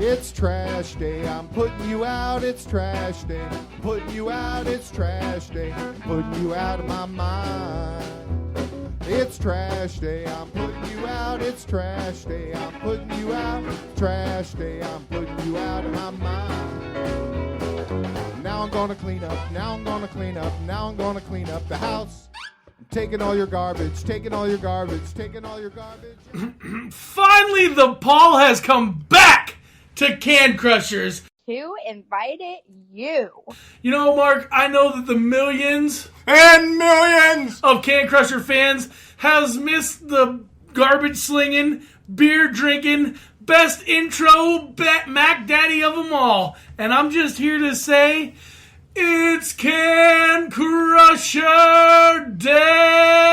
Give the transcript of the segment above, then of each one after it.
It's trash day, I'm putting you out, it's trash day. Putting you out, it's trash day. Putting you out of my mind. It's trash day, I'm putting you out, it's trash day. I'm putting you out, trash day, I'm putting you out of my mind. Now I'm gonna clean up, now I'm gonna clean up, now I'm gonna clean up the house. I'm taking all your garbage, taking all your garbage, taking all your garbage. Finally, the Paul has come back to Can Crushers. Who invited you? You know, Mark, I know that the millions and millions of Can Crusher fans has missed the garbage slinging, beer drinking, best intro Mac Daddy of them all. And I'm just here to say, it's Can Crusher Day!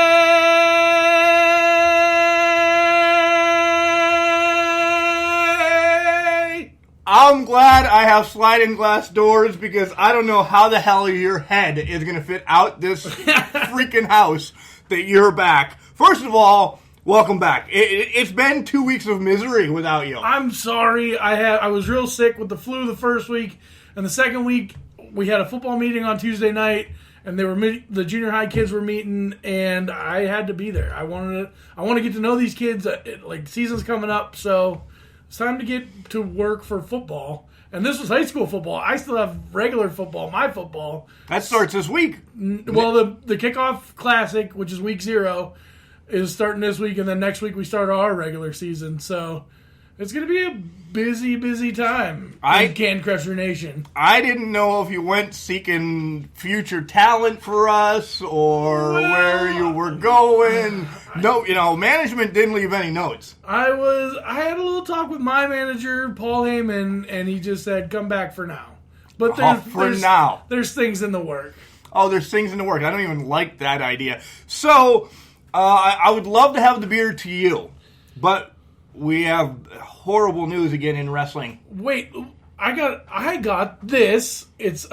I'm glad I have sliding glass doors because I don't know how the hell your head is going to fit out this freaking house that you're back. First of all, welcome back. It's been 2 weeks of misery without you. I'm sorry. I was real sick with the flu the first week, and the second week we had a football meeting on Tuesday night, and the junior high kids were meeting, and I had to be there. I want to get to know these kids. Like, season's coming up, so it's time to get to work for football. And this was high school football. I still have regular football, my football. That starts this week. Well, the kickoff classic, which is week 0, is starting this week, and then next week we start our regular season. So it's going to be a busy, busy time in Can Crusher Nation. I didn't know if you went seeking future talent for us or where you were going. No, management didn't leave any notes. I had a little talk with my manager, Paul Heyman, and he just said, come back for now. But there's things in the work. Oh, there's things in the work. I don't even like that idea. So, I would love to have the beer to you, but we have horrible news again in wrestling. Wait, I got this. It's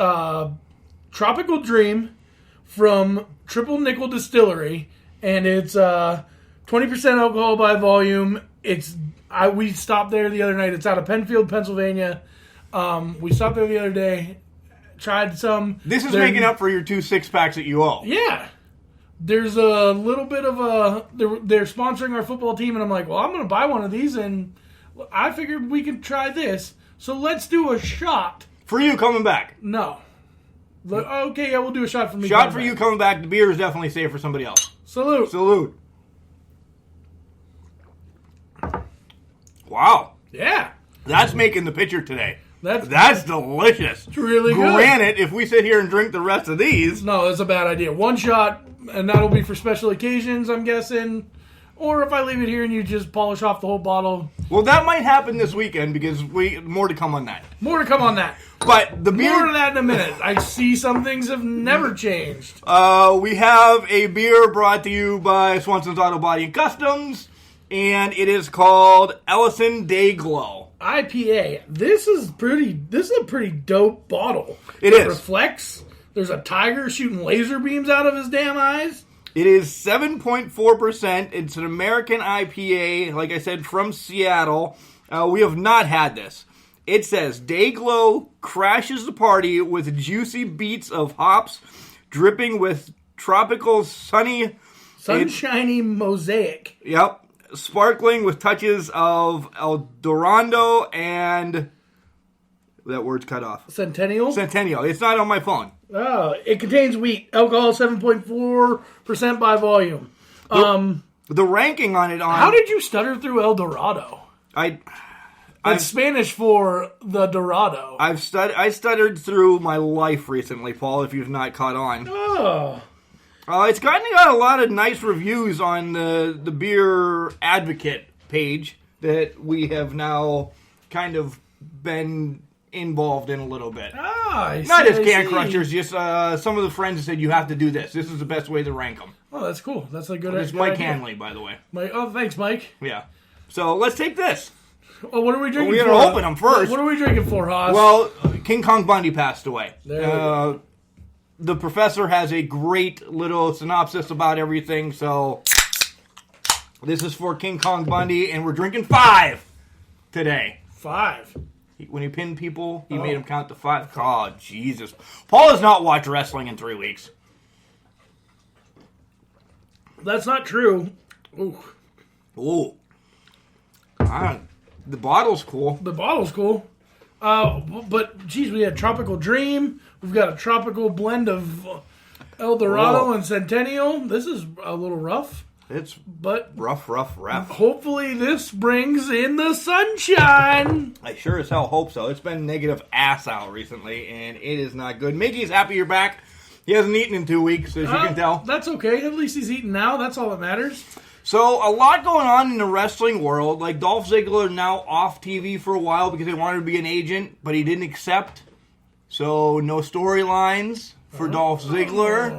Tropical Dream from Triple Nickel Distillery, and it's 20% alcohol by volume. We stopped there the other night. It's out of Penfield, Pennsylvania. We stopped there the other day, tried some. This is making up for your 2 6-packs that you owe. Yeah. There's a little bit of they're sponsoring our football team, and I'm like, well, I'm going to buy one of these, and I figured we could try this. So let's do a shot. For you coming back? No. Okay, yeah, we'll do a shot for me. Shot for you coming back. The beer is definitely safe for somebody else. Salute. Salute. Wow. Yeah. That's making the picture today. That's delicious. It's really good. Granted, if we sit here and drink the rest of these... No, that's a bad idea. One shot, and that'll be for special occasions, I'm guessing. Or if I leave it here and you just polish off the whole bottle. Well, that might happen this weekend because more to come on that. More to come on that. But the beer... More of that in a minute. I see some things have never changed. We have a beer brought to you by Swanson's Auto Body and Customs, and it is called Ellison Day Glow. IPA. This is a pretty dope bottle. It is. Reflects. There's a tiger shooting laser beams out of his damn eyes. It is 7.4%. It's an American IPA, like I said, from Seattle. We have not had this. It says, Day Glow crashes the party with juicy beats of hops, dripping with tropical sunshiny mosaic. Yep. Sparkling with touches of El Dorado and... That word's cut off. Centennial? Centennial. It's not on my phone. Oh, it contains wheat. Alcohol 7.4% by volume. The ranking on it on... How did you stutter through El Dorado? That's Spanish for the Dorado. I stuttered through my life recently, Paul, if you've not caught on. Oh. It's got a lot of nice reviews on the Beer Advocate page that we have now kind of been involved in a little bit. Not as Can Crushers, just some of the friends said you have to do this. This is the best way to rank them. Oh, that's cool. That's a good idea. It's Mike Hanley, by the way. Thanks, Mike. Yeah. So let's take this. Oh, what are we drinking we for? We gotta open them first. What are we drinking for, Haas? Well, King Kong Bundy passed away. There we go. The professor has a great little synopsis about everything, so this is for King Kong Bundy, and we're drinking 5 today. 5? When he pinned people, he made them count to 5. Oh, Jesus. Paul has not watched wrestling in 3 weeks. That's not true. Ooh. Ooh. The bottle's cool. The bottle's cool. But, geez, we had Tropical Dream. We've got a tropical blend of El Dorado and Centennial. This is a little rough. It's but rough. Hopefully this brings in the sunshine. I sure as hell hope so. It's been negative ass out recently, and it is not good. Mickey's happy you're back. He hasn't eaten in 2 weeks, as you can tell. That's okay. At least he's eating now. That's all that matters. So, a lot going on in the wrestling world. Like, Dolph Ziggler now off TV for a while because they wanted to be an agent, but he didn't accept. So, no storylines for Dolph Ziggler.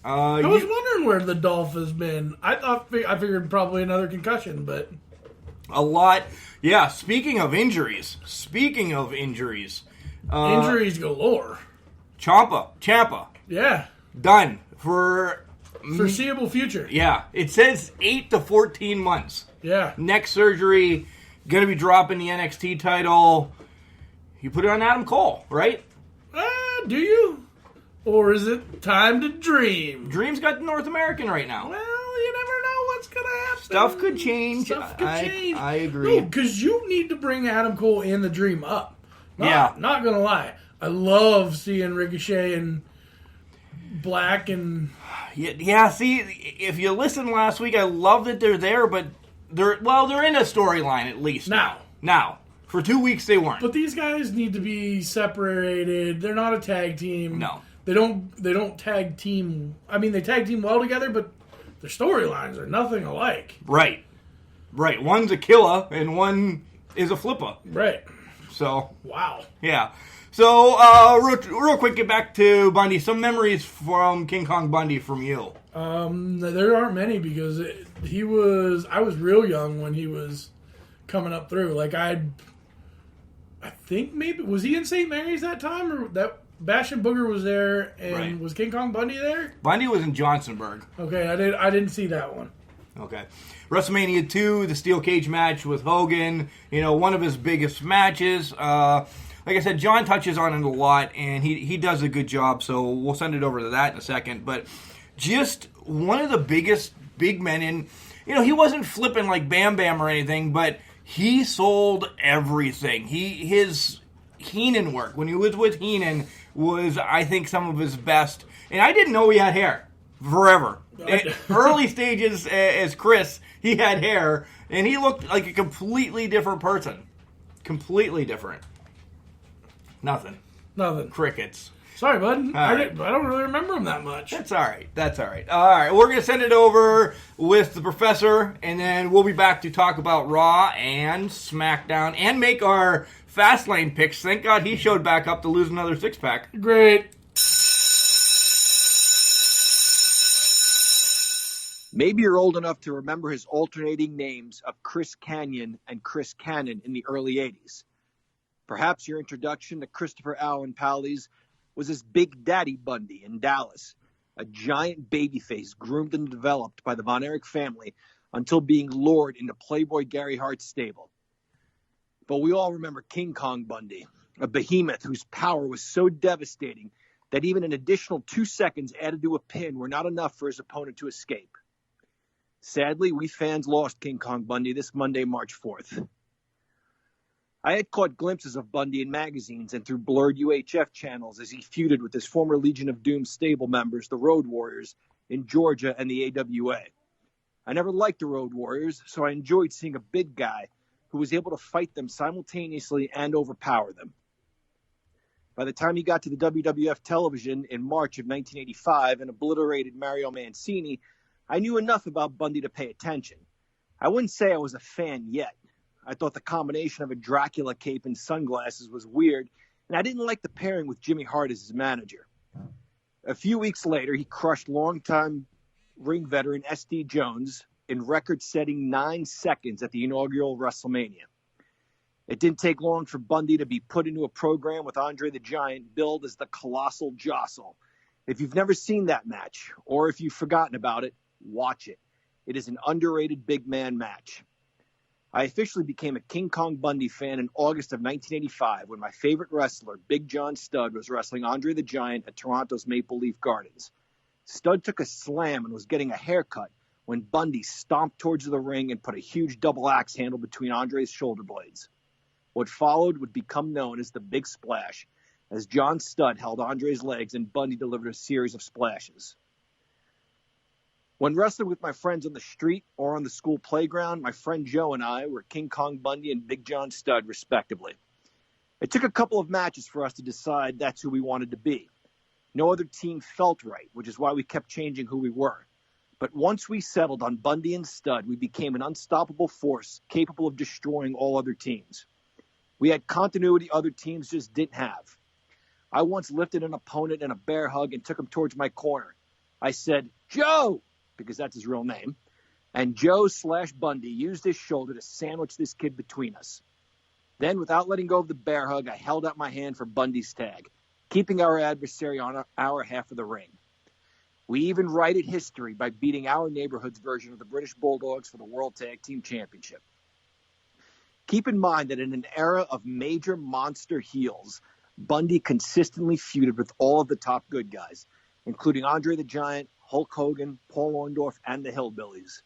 I was wondering where the Dolph has been. I figured probably another concussion, but a lot. Yeah, speaking of injuries. Injuries galore. Ciampa. Yeah. Done for foreseeable future. Yeah, it says 8 to 14 months. Yeah. Neck surgery, going to be dropping the NXT title. You put it on Adam Cole, right? Do you? Or is it time to dream? Dream's got the North American right now. Well, you never know what's going to happen. Stuff could change. I agree. No, because you need to bring Adam Cole and the Dream up. Not going to lie. I love seeing Ricochet and Black and... Yeah, see, if you listened last week, I love that they're there, but they're in a storyline at least. Now. For 2 weeks they weren't. But these guys need to be separated. They're not a tag team. No. They don't tag team. I mean, they tag team well together, but their storylines are nothing alike. Right. One's a killer and one is a flipper. Right. So. Wow. Yeah. So, real quick, get back to Bundy. Some memories from King Kong Bundy from you. There aren't many because I was real young when he was coming up through. Like, I think maybe, was he in St. Mary's that time? Or that Bash and Booger was there, and was King Kong Bundy there? Bundy was in Johnsonburg. Okay, I didn't see that one. Okay. WrestleMania 2, the steel cage match with Hogan, one of his biggest matches. Like I said, John touches on it a lot, and he does a good job, so we'll send it over to that in a second. But just one of the biggest big men in, he wasn't flipping like Bam Bam or anything, but he sold everything. His Heenan work, when he was with Heenan, was, I think, some of his best. And I didn't know he had hair forever. Early stages as Chris, he had hair, and he looked like a completely different person. Completely different. Nothing. Crickets. Sorry, bud. I don't really remember him that much. That's all right. All right, we're going to send it over with the professor, and then we'll be back to talk about Raw and SmackDown and make our Fast Lane picks. Thank God he showed back up to lose another six-pack. Great. Maybe you're old enough to remember his alternating names of Chris Kanyon and Chris Cannon in the early 80s. Perhaps your introduction to Christopher Allen Pally was as Big Daddy Bundy in Dallas, a giant babyface groomed and developed by the Von Erich family until being lured into Playboy Gary Hart's stable. But we all remember King Kong Bundy, a behemoth whose power was so devastating that even an additional 2 seconds added to a pin were not enough for his opponent to escape. Sadly, we fans lost King Kong Bundy this Monday, March 4th. I had caught glimpses of Bundy in magazines and through blurred UHF channels as he feuded with his former Legion of Doom stable members, the Road Warriors, in Georgia and the AWA. I never liked the Road Warriors, so I enjoyed seeing a big guy who was able to fight them simultaneously and overpower them. By the time he got to the WWF television in March of 1985 and obliterated Mario Mancini, I knew enough about Bundy to pay attention. I wouldn't say I was a fan yet. I thought the combination of a Dracula cape and sunglasses was weird, and I didn't like the pairing with Jimmy Hart as his manager. A few weeks later, he crushed longtime ring veteran S.D. Jones in record-setting 9 seconds at the inaugural WrestleMania. It didn't take long for Bundy to be put into a program with Andre the Giant billed as the Colossal Jostle. If you've never seen that match, or if you've forgotten about it, watch it. It is an underrated big man match. I officially became a King Kong Bundy fan in August of 1985 when my favorite wrestler, Big John Studd, was wrestling Andre the Giant at Toronto's Maple Leaf Gardens. Studd took a slam and was getting a haircut when Bundy stomped towards the ring and put a huge double axe handle between Andre's shoulder blades. What followed would become known as the Big Splash, as John Studd held Andre's legs and Bundy delivered a series of splashes. When wrestling with my friends on the street or on the school playground, my friend Joe and I were King Kong Bundy and Big John Studd, respectively. It took a couple of matches for us to decide that's who we wanted to be. No other team felt right, which is why we kept changing who we were. But once we settled on Bundy and Studd, we became an unstoppable force capable of destroying all other teams. We had continuity other teams just didn't have. I once lifted an opponent in a bear hug and took him towards my corner. I said, "Joe!" because that's his real name. And Joe/Bundy used his shoulder to sandwich this kid between us. Then, without letting go of the bear hug, I held out my hand for Bundy's tag, keeping our adversary on our half of the ring. We even righted history by beating our neighborhood's version of the British Bulldogs for the World Tag Team Championship. Keep in mind that in an era of major monster heels, Bundy consistently feuded with all of the top good guys, including Andre the Giant, Hulk Hogan, Paul Orndorff, and the Hillbillies.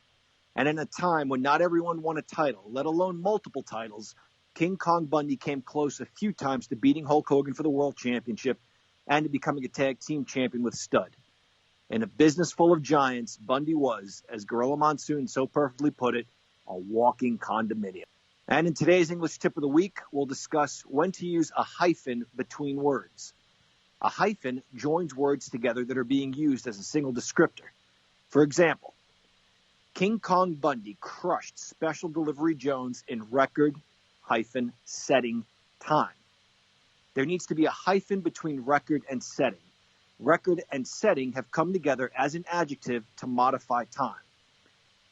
And in a time when not everyone won a title, let alone multiple titles, King Kong Bundy came close a few times to beating Hulk Hogan for the World Championship and to becoming a tag team champion with Studd. In a business full of giants, Bundy was, as Gorilla Monsoon so perfectly put it, a walking condominium. And in today's English Tip of the Week, we'll discuss when to use a hyphen between words. A hyphen joins words together that are being used as a single descriptor. For example, King Kong Bundy crushed Special Delivery Jones in record-setting time. There needs to be a hyphen between record and setting. Record and setting have come together as an adjective to modify time.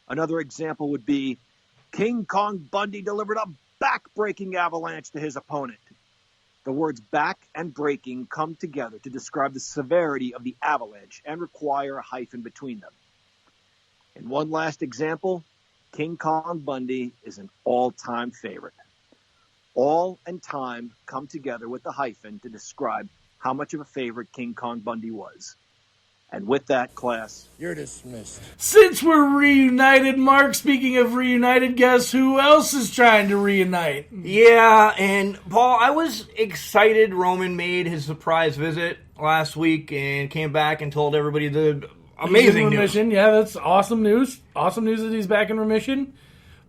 Another example would be, King Kong Bundy delivered a back-breaking avalanche to his opponent. The words back and breaking come together to describe the severity of the avalanche and require a hyphen between them. And one last example, King Kong Bundy is an all-time favorite. All and time come together with the hyphen to describe how much of a favorite King Kong Bundy was. And with that, class, you're dismissed. Since we're reunited, Mark, speaking of reunited, guess who else is trying to reunite? Yeah, and Paul, I was excited Roman made his surprise visit last week and came back and told everybody the amazing news. Remission. Yeah, that's awesome news. Awesome news that he's back in remission.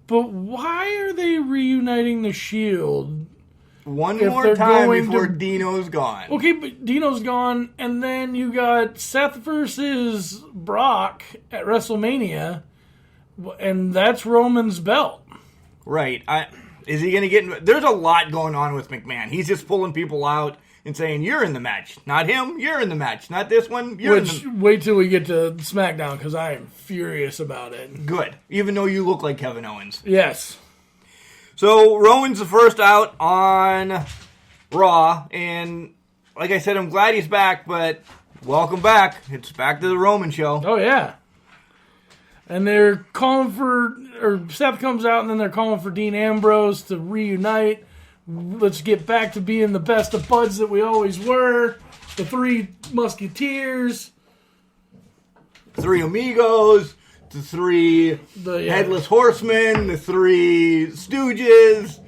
But why are they reuniting the Shield? One If more they're time going before to- Dino's gone. Okay, but Dino's gone, and then you got Seth versus Brock at WrestleMania, and that's Roman's belt. Right. Is he going to get... There's a lot going on with McMahon. He's just pulling people out and saying, you're in the match. Not him, you're in the match. Not this one, you're in the... Wait till we get to Smackdown, because I am furious about it. Good. Even though you look like Kevin Owens. Yes. So, Roman's the first out on Raw, and like I said, I'm glad he's back, but welcome back. It's back to the Roman show. Oh, yeah. And they're calling for, or Seth comes out, and then they're calling for Dean Ambrose to reunite. Let's get back to being the best of buds that we always were. The Three Musketeers. Three Amigos, the three Headless Horsemen, the Three Stooges.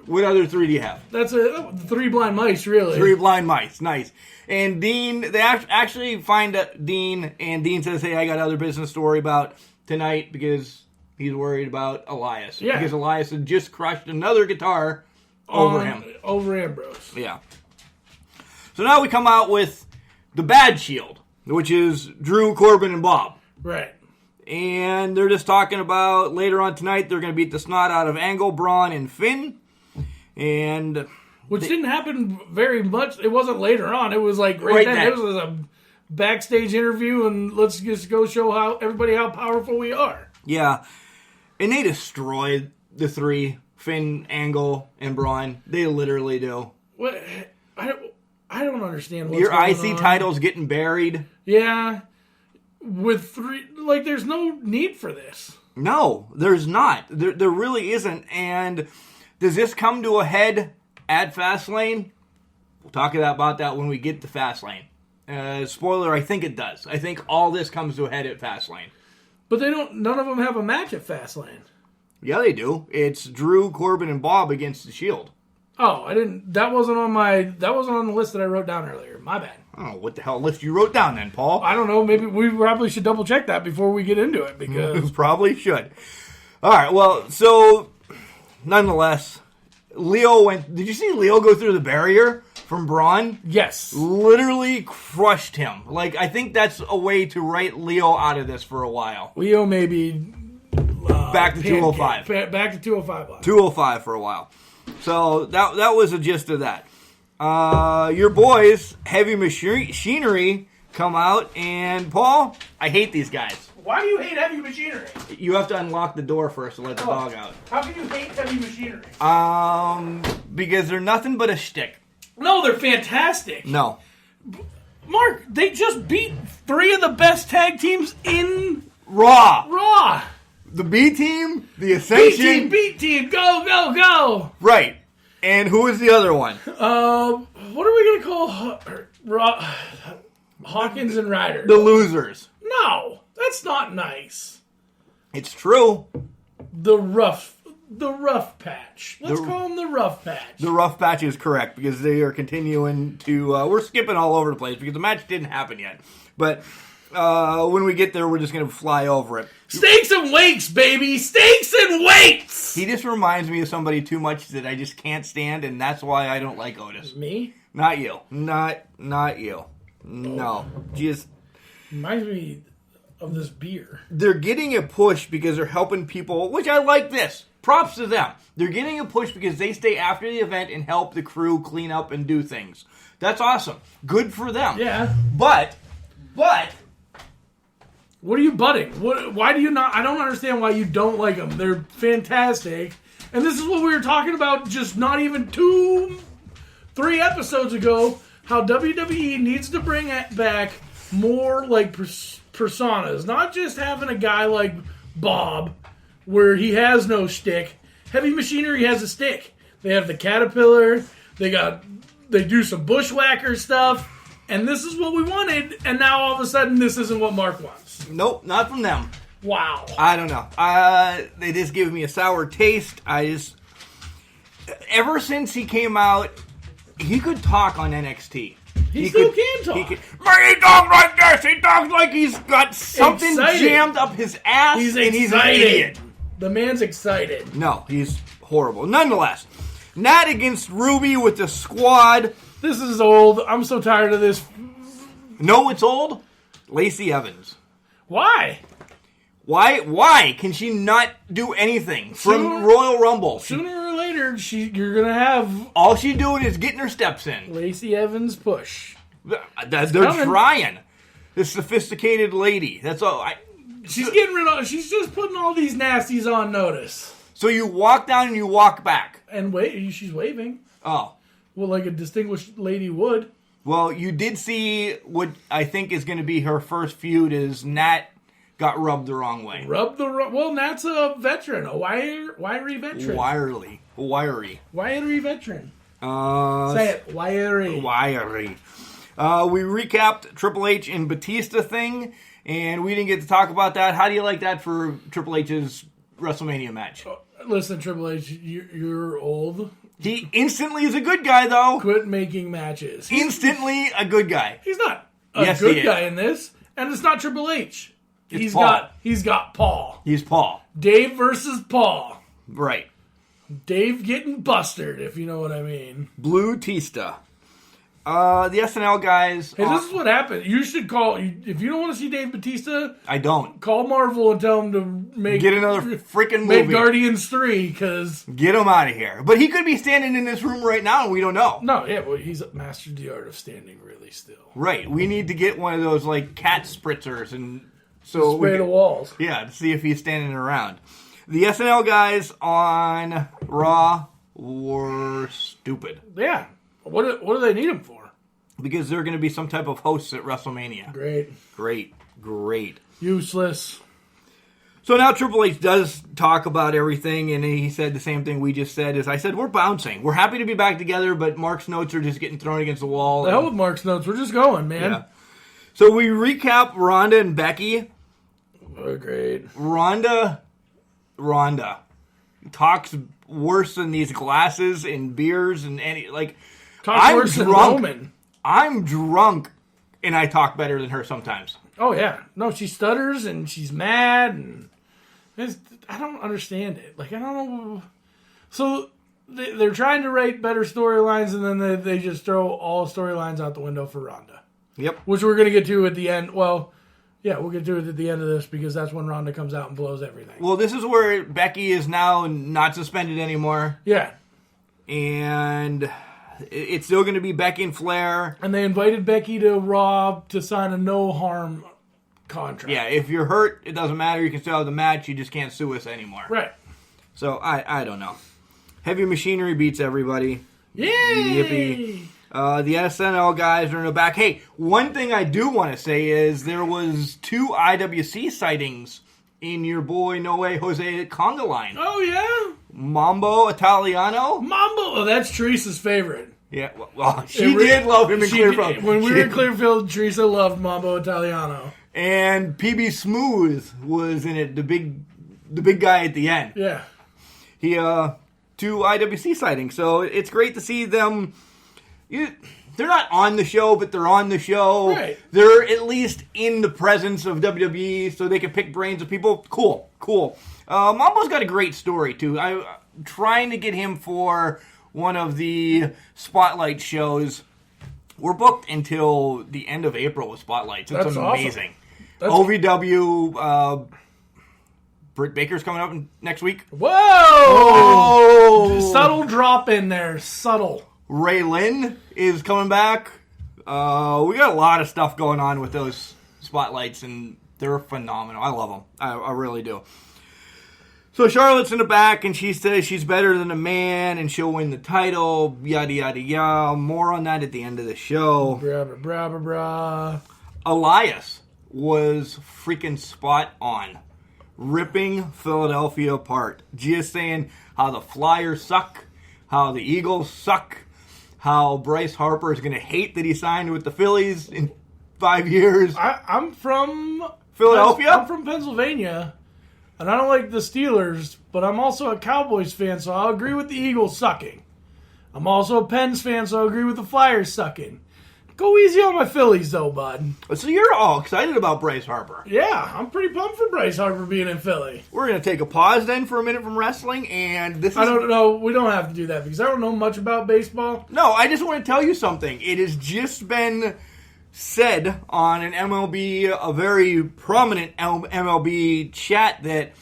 What other three do you have? That's Three Blind Mice, really. Three Blind Mice, nice. And Dean, they actually find Dean, and Dean says, hey, I got other business to worry about tonight because he's worried about Elias. Yeah. Because Elias had just crushed another guitar over him. Over Ambrose. Yeah. So now we come out with the Bad Shield, which is Drew, Corbin, and Bob. Right. And they're just talking about later on tonight they're going to beat the snot out of Angle, Braun, and Finn. And which didn't happen very much. It wasn't later on. It was like right then. It was a backstage interview, and let's just go show everybody how powerful we are. Yeah. And they destroyed the three, Finn, Angle, and Braun. They literally do. What? I don't understand what's your going IC on. title's getting buried. Yeah. With three, like, there's no need for this. No, there's not. There really isn't. And does this come to a head at Fast Lane? We'll talk about that when we get to Fast Lane. Spoiler, I think it does. I think all this comes to a head at Fast Lane. But none of them have a match at Fast Lane. Yeah, they do. It's Drew, Corbin, and Bob against the Shield. Oh, that wasn't on the list that I wrote down earlier. My bad. Oh, what the hell list you wrote down then, Paul? I don't know. Maybe we probably should double check that before we get into it because probably should. All right. Well, so nonetheless, Leo went. Did you see Leo go through the barrier from Braun? yes, Literally crushed him. Like, I think that's a way to write Leo out of this for a while. Leo maybe Back to 205. Back to 205 live. 205 for a while. So that was the gist of that. Your boys, Heavy Machinery, come out, and Paul, I hate these guys. Why do you hate Heavy Machinery? You have to unlock the door first to let the dog out. How can you hate Heavy Machinery? Because they're nothing but a shtick. No, they're fantastic. No. Mark, they just beat 3 of the best tag teams in Raw. The B team, the Ascension. B team, go, go, go. Right. And who is the other one? What are we going to call Hawkins and Ryder? The losers. No, that's not nice. It's true. The rough patch. Let's call them the rough patch. The rough patch is correct because they are continuing to... we're skipping all over the place because the match didn't happen yet. But when we get there, we're just going to fly over it. Steaks and weights, baby! Steaks and weights! He just reminds me of somebody too much that I just can't stand, and that's why I don't like Otis. Me? Not you. Not you. No. Just... Reminds me of this beer. They're getting a push because they're helping people, which I like this. Props to them. They're getting a push because they stay after the event and help the crew clean up and do things. That's awesome. Good for them. Yeah. But... What are you butting? Why do you not... I don't understand why you don't like them. They're fantastic. And this is what we were talking about just not even 2-3 episodes ago, how WWE needs to bring back more like personas. Not just having a guy like Bob, where he has no stick. Heavy Machinery has a stick. They have the Caterpillar. They do some bushwhacker stuff. And this is what we wanted. And now all of a sudden, this isn't what Mark wants. Nope, not from them. Wow. I don't know. They just give me a sour taste. Ever since he came out, he could talk on NXT. He still can talk. But he talks like this. He talks like he's got something Excited. Jammed up his ass. He's and excited. He's an idiot. The man's excited. No, he's horrible. Nonetheless, Nat against Ruby with the squad. This is old. I'm so tired of this. No, it's old. Lacey Evans. Why? Why can she not do anything from Sooner- Royal Rumble? Sooner or later, you're going to have All she's doing is getting her steps in. Lacey Evans push. They're coming. trying. This sophisticated lady. That's all. She's she's just putting all these nasties on notice. So you walk down and you walk back. And she's waving. Oh. Well, like a distinguished lady would. Well, you did see what I think is going to be her first feud is Nat got rubbed the wrong way. Well, Nat's a veteran. A wiry veteran. Wiry. Wiry veteran. Say it. Wiry. We recapped Triple H and Batista thing, and we didn't get to talk about that. How do you like that for Triple H's WrestleMania match? Listen, Triple H, you're old. He instantly is a good guy, though. Quit making matches. Instantly a good guy. He's not a good guy in this, and it's not Triple H. He's got Paul. He's Paul. Dave versus Paul. Right. Dave getting busted, if you know what I mean. Blue Tista. The SNL guys. Hey, this is what happened. You should call, if you don't want to see Dave Batista, I don't. call Marvel and tell him to get another freaking movie. Make Guardians 3, because... Get him out of here. But he could be standing in this room right now and we don't know. No, yeah, but he's mastered the art of standing really still. Right. We need to get one of those, like, cat spritzers and... So spray the walls. Yeah, to see if he's standing around. The SNL guys on Raw were stupid. Yeah. What do they need him for? Because they're going to be some type of hosts at WrestleMania. Great. Useless. So now Triple H does talk about everything, and he said the same thing we just said. As I said, we're bouncing. We're happy to be back together, but Mark's notes are just getting thrown against the wall. The hell with Mark's notes. We're just going, man. Yeah. So we recap Ronda and Becky. Oh, great. Ronda talks worse than these glasses and beers and Talks worse than Roman. I'm drunk, and I talk better than her sometimes. Oh, yeah. No, she stutters, and she's mad, and I don't understand it. I don't know. So they're trying to write better storylines, and then they just throw all storylines out the window for Ronda. Yep. Which we're going to get to at the end. Well, yeah, we'll get to it at the end of this because that's when Ronda comes out and blows everything. Well, this is where Becky is now not suspended anymore. Yeah. And it's still going to be Becky and Flair. And they invited Becky to Raw to sign a no-harm contract. Yeah, if you're hurt, it doesn't matter. You can still have the match. You just can't sue us anymore. Right. So, I don't know. Heavy Machinery beats everybody. Yay! Yippee. The SNL guys are in the back. Hey, one thing I do want to say is there was 2 IWC sightings in your boy No Way Jose Conga line. Oh, yeah? Mambo Italiano. Mambo! Oh, that's Teresa's favorite. Yeah, well she did love him in Clearfield. When we were in Clearfield, Teresa loved Mambo Italiano. And PB Smooth was in it, the big guy at the end. Yeah. He 2 IWC sightings, so it's great to see them. They're not on the show, but they're on the show. Right. They're at least in the presence of WWE, so they can pick brains of people. Cool. Mambo's got a great story, too. I'm trying to get him for one of the Spotlight shows. We're booked until the end of April with Spotlights. It's That's amazing. Awesome. OVW, Britt Baker's coming up next week. Whoa! Oh! Subtle drop in there. Subtle. Ray Lynn is coming back. We got a lot of stuff going on with those Spotlights, and they're phenomenal. I love them. I really do. So Charlotte's in the back, and she says she's better than a man, and she'll win the title, yada, yada, yada. More on that at the end of the show. Bra, bra, bra, bra. Elias was freaking spot on. Ripping Philadelphia apart. Just saying how the Flyers suck, how the Eagles suck, how Bryce Harper is going to hate that he signed with the Phillies in 5 years. I'm from Philadelphia? I'm from Pennsylvania, and I don't like the Steelers, but I'm also a Cowboys fan, so I'll agree with the Eagles sucking. I'm also a Pens fan, so I'll agree with the Flyers sucking. Go easy on my Phillies, though, bud. So you're all excited about Bryce Harper. Yeah, I'm pretty pumped for Bryce Harper being in Philly. We're going to take a pause then for a minute from wrestling, and this is... I don't know. We don't have to do that because I don't know much about baseball. No, I just want to tell you something. It has just been said on an MLB, a very prominent MLB chat, that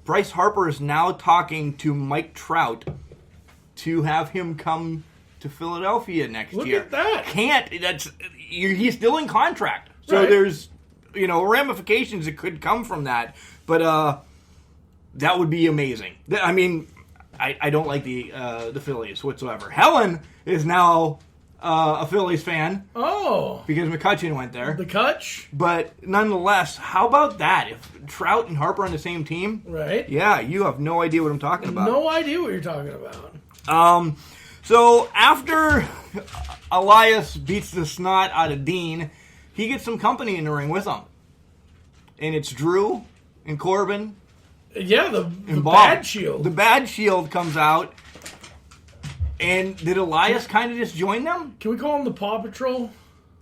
Bryce Harper is now talking to Mike Trout to have him come to Philadelphia next year. Look at that. He's still in contract. So Right. there's, ramifications that could come from that. But that would be amazing. I mean, I don't like the Phillies whatsoever. Helen is now a Phillies fan Oh. because McCutcheon went there. The Kutch? But nonetheless, how about that? If Trout and Harper on the same team? Right. Yeah, you have no idea what I'm talking about. No idea what you're talking about. So after Elias beats the snot out of Dean, he gets some company in the ring with him. And it's Drew and Corbin. Yeah, the and Bob. Bad Shield. The Bad Shield comes out. And did Elias kind of just join them? Can we call him the Paw Patrol?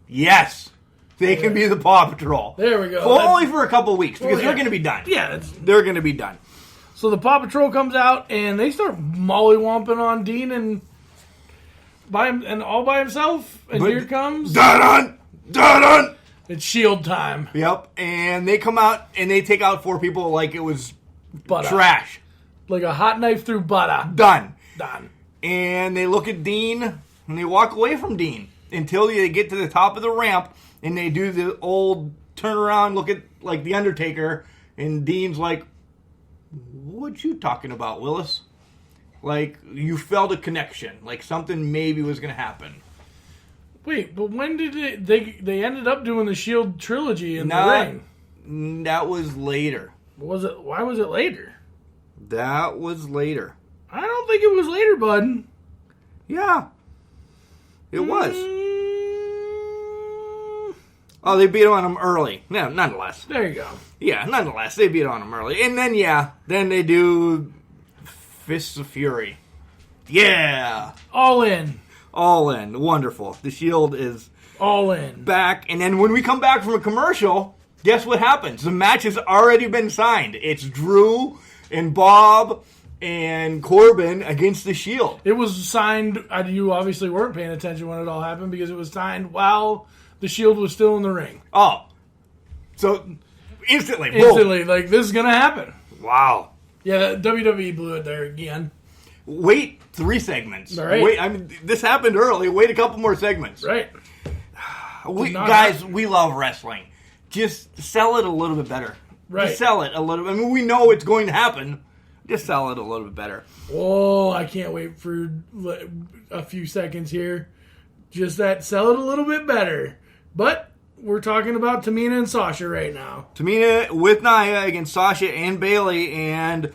Yes. They can be the Paw Patrol. There we go. Well, only for a couple weeks because yeah. they're going to be done. Yeah. They're going to be done. So the Paw Patrol comes out and they start mollywomping on Dean and all by himself. And But- here comes Dun-dun! it's Shield time. Yep. And they come out and they take out 4 people like it was Butter. trash. Like a hot knife through butter. Done. Done. And they look at Dean, and they walk away from Dean until they get to the top of the ramp, and they do the old turn around, look at, like, the Undertaker, and Dean's like, what you talking about, Willis? Like, you felt a connection, like something maybe was going to happen. Wait, but when did they ended up doing the Shield trilogy in the ring? That was later. Was it? Why was it later? That was later. I don't think it was later, bud. Yeah. It was. Oh, they beat on him early. No, nonetheless. There you go. Yeah, nonetheless, they beat on him early. And then, then they do Fists of Fury. Yeah. All in. All in. Wonderful. The Shield is all in. Back. And then when we come back from a commercial, guess what happens? The match has already been signed. It's Drew and Bob and Corbin against the Shield. It was signed. You obviously weren't paying attention when it all happened because it was signed while the Shield was still in the ring. Oh. So, instantly. Instantly. Boom. Like, this is going to happen. Wow. Yeah, WWE blew it there again. Wait 3 segments. Right. Wait, I mean, this happened early. Wait a couple more segments. Right. Guys, we love wrestling. Just sell it a little bit better. Right. Just sell it a little bit. I mean, we know it's going to happen. Just sell it a little bit better. Oh, I can't wait for a few seconds here. Just that, sell it a little bit better. But we're talking about Tamina and Sasha right now. Tamina with Nia against Sasha and Bayley, and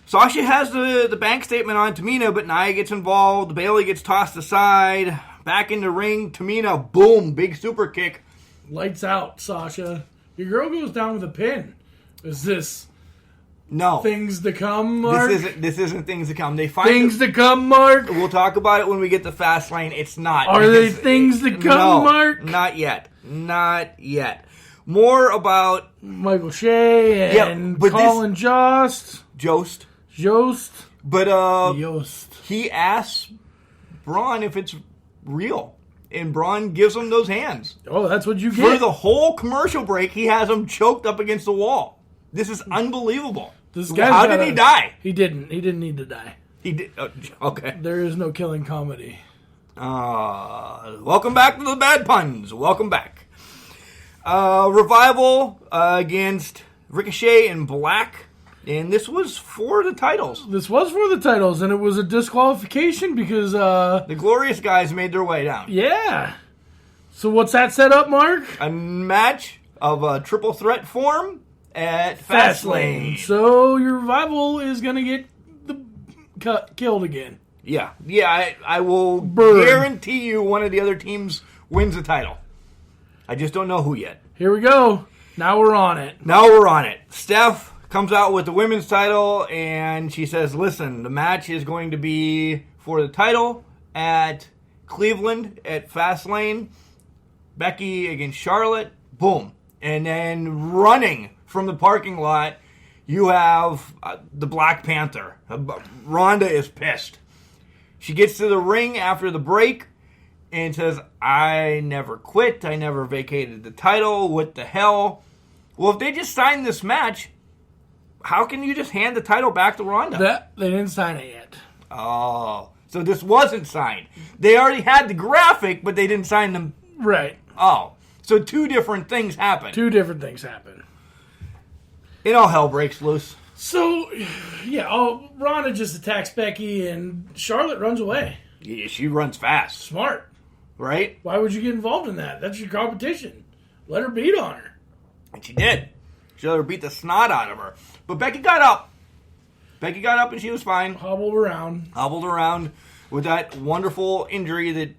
Sasha has the bank statement on Tamina, but Nia gets involved. Bayley gets tossed aside. Back in the ring, Tamina, boom, big super kick. Lights out, Sasha. Your girl goes down with a pin. Is this things to come, Mark? This isn't things to come. They find things to come, Mark. We'll talk about it when we get to Fast Lane. It's not. Are they things to come, Mark? Not yet. Not yet. More about Michael Shea and Colin Jost. Jost. But Jost. He asks Braun if it's real. And Braun gives him those hands. Oh, that's what you get. For the whole commercial break, he has him choked up against the wall. This is unbelievable. How did he die? He didn't. He didn't need to die. He did. Okay. There is no killing comedy. Welcome back to the bad puns. Welcome back. Revival against Ricochet and Black. And this was for the titles. And it was a disqualification because the Glorious Guys made their way down. Yeah. So what's that set up, Mark? A match of a triple threat form at Fast Lane. So your Revival is going to get killed again. Yeah. I will guarantee you one of the other teams wins the title. I just don't know who yet. Here we go. Now we're on it. Steph comes out with the women's title, and she says, listen, the match is going to be for the title at Cleveland at Fast Lane. Becky against Charlotte. Boom. And then running from the parking lot, you have the Black Panther. Rhonda is pissed. She gets to the ring after the break and says, I never quit. I never vacated the title. What the hell? Well, if they just signed this match, how can you just hand the title back to Rhonda? They didn't sign it yet. Oh, so this wasn't signed. They already had the graphic, but they didn't sign them. Right. Oh, so 2 different things happened. And all hell breaks loose. So, yeah, Rhonda just attacks Becky, and Charlotte runs away. Yeah, she runs fast. Smart. Right? Why would you get involved in that? That's your competition. Let her beat on her. And she did. She let her beat the snot out of her. But Becky got up. And she was fine. Hobbled around with that wonderful injury that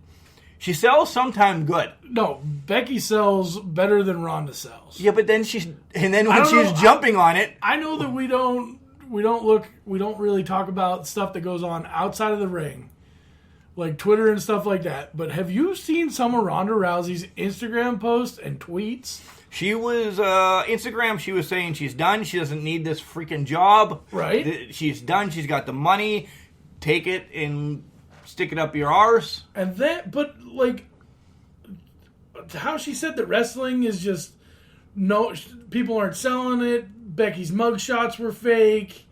she sells sometime good. No, Becky sells better than Ronda sells. Yeah, but then when she's jumping on it. I know that we don't really talk about stuff that goes on outside of the ring, like Twitter and stuff like that. But have you seen some of Ronda Rousey's Instagram posts and tweets? She was, Instagram, she was saying she's done. She doesn't need this freaking job. Right. She's done. She's got the money. Take it and stick it up your arse. And then, but, like, how she said that wrestling is just, no, people aren't selling it. Becky's mugshots were fake.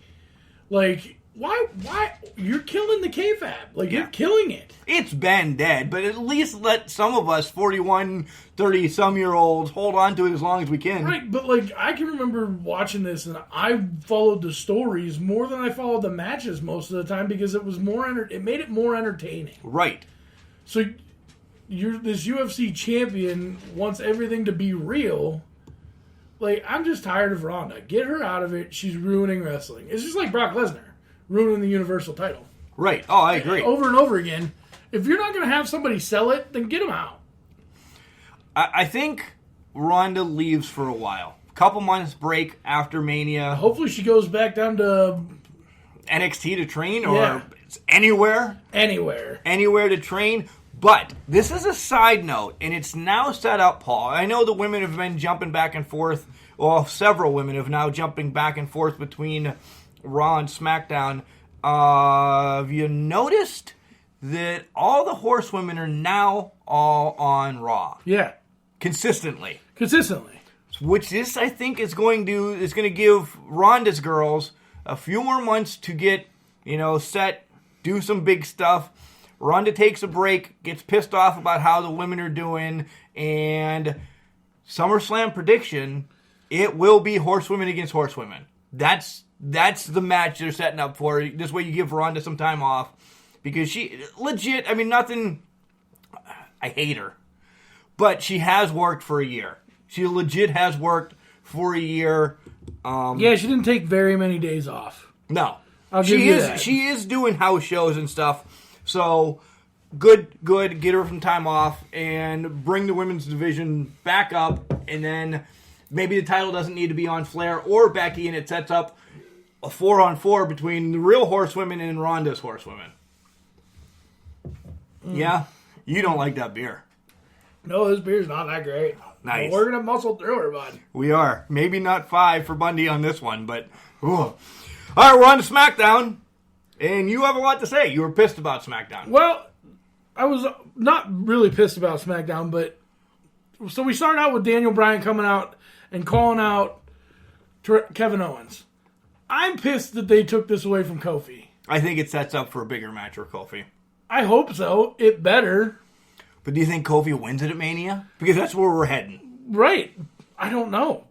Like, why, you're killing the kayfabe. Like, You're killing it. It's been dead, but at least let some of us 41, 30-some-year-olds hold on to it as long as we can. Right, but, like, I can remember watching this, and I followed the stories more than I followed the matches most of the time because it was it made it more entertaining. Right. So, you're this UFC champion wants everything to be real, Like, I'm just tired of Ronda. Get her out of it. She's ruining wrestling. It's just like Brock Lesnar ruining the Universal title. Right. Oh, I agree. Over and over again. If you're not going to have somebody sell it, then get them out. I think Ronda leaves for a while. Couple months break after Mania. Hopefully she goes back down to NXT to train or anywhere. Anywhere to train. But this is a side note, and it's now set up, Paul. I know the women have been jumping back and forth. Well, several women have now jumping back and forth between Raw and SmackDown. Have you noticed that all the horsewomen are now all on Raw? Yeah. Consistently. Which this, I think, is going to give Ronda's girls a few more months to get, set, do some big stuff. Ronda takes a break, gets pissed off about how the women are doing, and SummerSlam prediction, it will be horsewomen against horsewomen. That's the match they're setting up for. This way you give Ronda some time off. Because she, legit, nothing, I hate her. But she has worked for a year. She legit has worked for a year. Yeah, she didn't take very many days off. No. I'll give you that. She is doing house shows and stuff. So, good. Get her some time off and bring the women's division back up. And then maybe the title doesn't need to be on Flair or Becky, and it sets up a 4-on-4 between the real horsewomen and Ronda's horsewomen. Yeah? You don't like that beer. No, this beer's not that great. Nice. But we're going to muscle through her, bud. We are. Maybe not 5 for Bundy on this one, but... Ooh. All right, we're on to SmackDown. And you have a lot to say. You were pissed about SmackDown. Well, I was not really pissed about SmackDown, but... So we started out with Daniel Bryan coming out and calling out Kevin Owens. I'm pissed that they took this away from Kofi. I think it sets up for a bigger match for Kofi. I hope so. It better. But do you think Kofi wins it at Mania? Because that's where we're heading. Right. I don't know.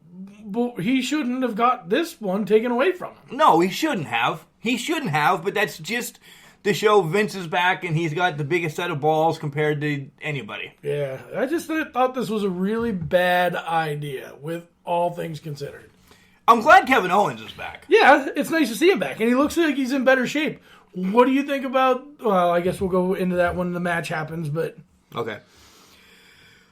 But he shouldn't have got this one taken away from him. No, he shouldn't have. But that's just to show Vince is back and he's got the biggest set of balls compared to anybody. Yeah. I just thought this was a really bad idea, with all things considered. I'm glad Kevin Owens is back. Yeah, it's nice to see him back. And he looks like he's in better shape. What do you think about... Well, I guess we'll go into that when the match happens, but... Okay.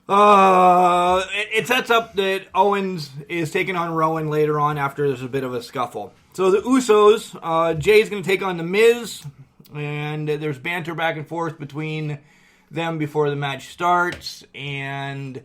It sets up that Owens is taking on Rowan later on after there's a bit of a scuffle. So the Usos, Jay's going to take on The Miz, and there's banter back and forth between them before the match starts, and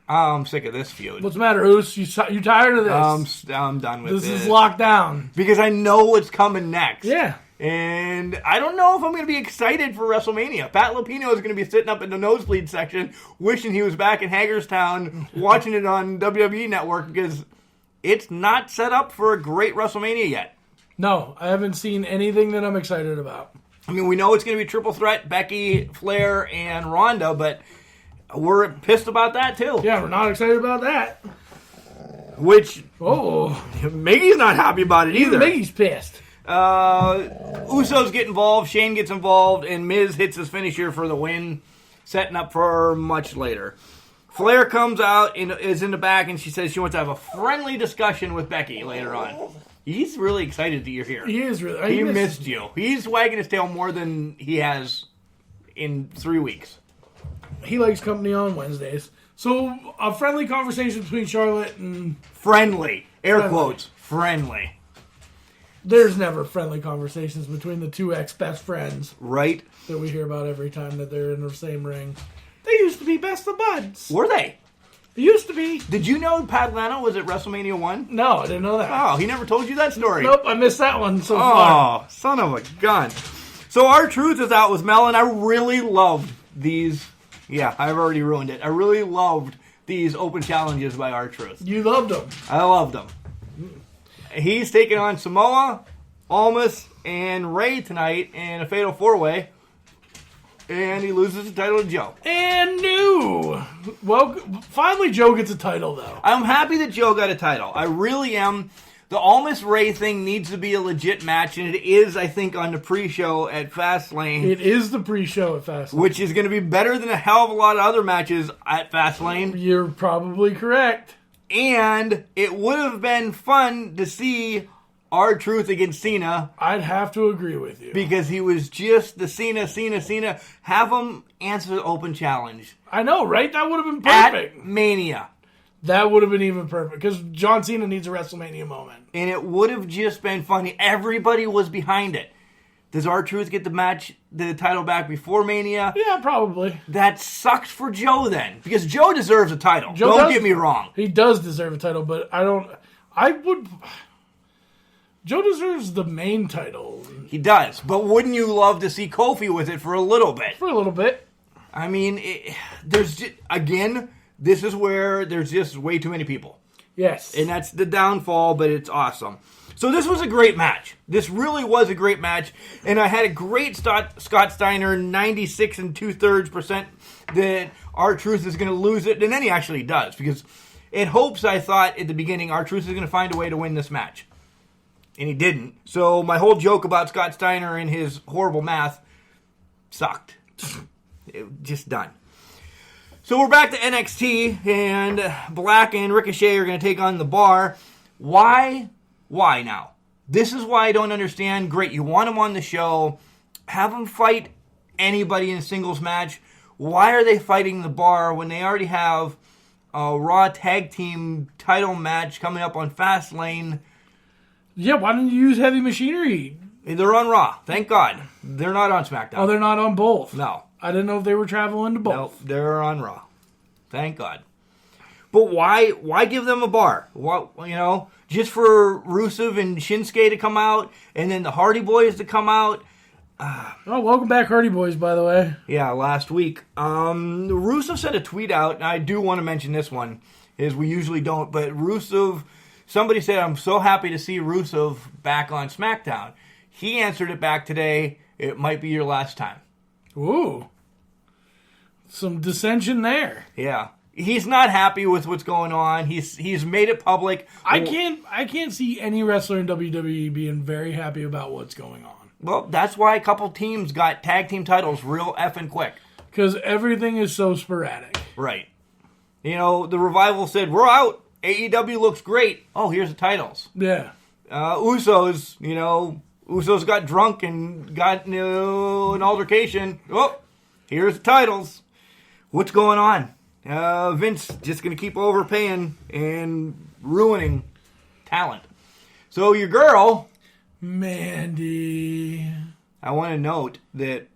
I'm sick of this feud. What's the matter, Us? You tired of this? I'm done with this. This is locked down. Because I know what's coming next. Yeah. And I don't know if I'm going to be excited for WrestleMania. Pat Lupino is going to be sitting up in the nosebleed section wishing he was back in Hagerstown watching it on WWE Network because it's not set up for a great WrestleMania yet. No, I haven't seen anything that I'm excited about. I mean, we know it's going to be triple threat, Becky, Flair, and Ronda, but we're pissed about that too. Yeah, we're not excited about that. Which, Miggy's not happy about it either. Miggy's pissed. Usos get involved, Shane gets involved, and Miz hits his finisher for the win, setting up for much later. Flair comes out and is in the back, and she says she wants to have a friendly discussion with Becky later on. He's really excited that you're here. He is really. He missed you. He's wagging his tail more than he has in 3 weeks. He likes company on Wednesdays. So, a friendly conversation between Charlotte and... Friendly. Air quotes. Friendly. There's never friendly conversations between the two ex-best friends. Right. That we hear about every time that they're in the same ring. They used to be best of buds. Were they? They used to be. Did you know Pat Lano was at WrestleMania 1? No, I didn't know that. Oh, he never told you that story. Nope, I missed that one so far. Oh, son of a gun. So R-Truth is out with Mel, and I really loved these. Yeah, I've already ruined it. I really loved these open challenges by R-Truth. You loved them. I loved them. He's taking on Samoa, Almas, and Ray tonight in a fatal 4-way. And he loses the title to Joe. And new. Well, finally Joe gets a title, though. I'm happy that Joe got a title. I really am. The Almas Ray thing needs to be a legit match, and it is, I think, on the pre-show at Fast Lane. It is the pre-show at Fast Lane. Which is going to be better than a hell of a lot of other matches at Fast Lane. You're probably correct. And it would have been fun to see R-Truth against Cena. I'd have to agree with you. Because he was just the Cena. Have him answer the open challenge. I know, right? That would have been perfect. At Mania. That would have been even perfect. Because John Cena needs a WrestleMania moment. And it would have just been funny. Everybody was behind it. Does R-Truth get the title back before Mania? Yeah, probably. That sucks for Joe then. Because Joe deserves a title. Don't get me wrong. He does deserve a title, but Joe deserves the main title. He does. But wouldn't you love to see Kofi with it for a little bit? For a little bit. I mean, this is where there's just way too many people. Yes. And that's the downfall, but it's awesome. So this was a great match. This really was a great match. And I had a great Scott Steiner, 96 2/3% that R-Truth is going to lose it. And then he actually does. Because in hopes, I thought at the beginning, R-Truth is going to find a way to win this match. And he didn't. So my whole joke about Scott Steiner and his horrible math sucked. Just done. So we're back to NXT, and Black and Ricochet are going to take on The Bar. Why now? This is why I don't understand. Great, you want them on the show. Have them fight anybody in a singles match. Why are they fighting The Bar when they already have a Raw Tag Team title match coming up on Fast Lane? Yeah, why didn't you use Heavy Machinery? They're on Raw. Thank God. They're not on SmackDown. Oh, they're not on both? No. I didn't know if they were traveling to both. No, they're on Raw. Thank God. But why give them a bar? Just for Rusev and Shinsuke to come out, and then the Hardy Boys to come out. Welcome back, Hardy Boys, by the way. Yeah, last week. Rusev sent a tweet out, and I do want to mention this one, as we usually don't, but Rusev, somebody said, I'm so happy to see Rusev back on SmackDown. He answered it back today, it might be your last time. Ooh. Some dissension there. Yeah. He's not happy with what's going on. He's made it public. I can't see any wrestler in WWE being very happy about what's going on. Well, that's why a couple teams got tag team titles real effing quick. Because everything is so sporadic. Right. The Revival said, we're out. AEW looks great. Oh, here's the titles. Yeah. Usos got drunk and got an altercation. Oh, here's the titles. What's going on? Vince just going to keep overpaying and ruining talent. So your girl, Mandy. I want to note that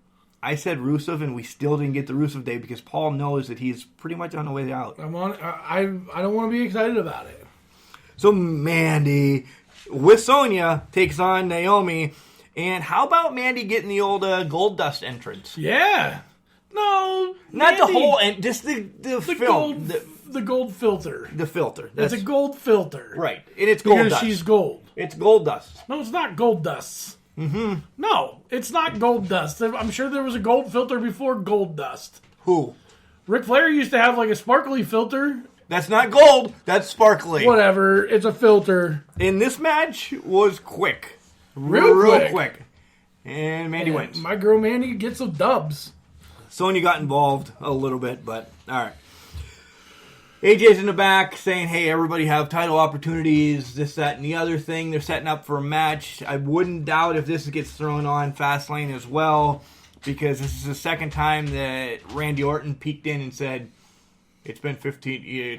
I said Rusev and we still didn't get the Rusev Day because Paul knows that he's pretty much on the way out. I don't want to be excited about it. So Mandy with Sonya takes on Naomi. And how about Mandy getting the old Gold Dust entrance? Yeah. No. Not Mandy, the whole, just the film. The gold filter. The filter. It's a gold filter. Right. And it's gold because dust. She's gold. It's gold dust. No, it's not gold dust. Mm-hmm. No, it's not gold dust. I'm sure there was a gold filter before gold dust. Who? Ric Flair used to have like a sparkly filter. That's not gold. That's sparkly. Whatever. It's a filter. And this match was quick. Real quick. And Mandy wins. My girl Mandy gets some dubs. Sonya got involved a little bit, but all right. AJ's in the back saying, hey, everybody have title opportunities, this, that, and the other thing. They're setting up for a match. I wouldn't doubt if this gets thrown on Fastlane as well, because this is the second time that Randy Orton peeked in and said, it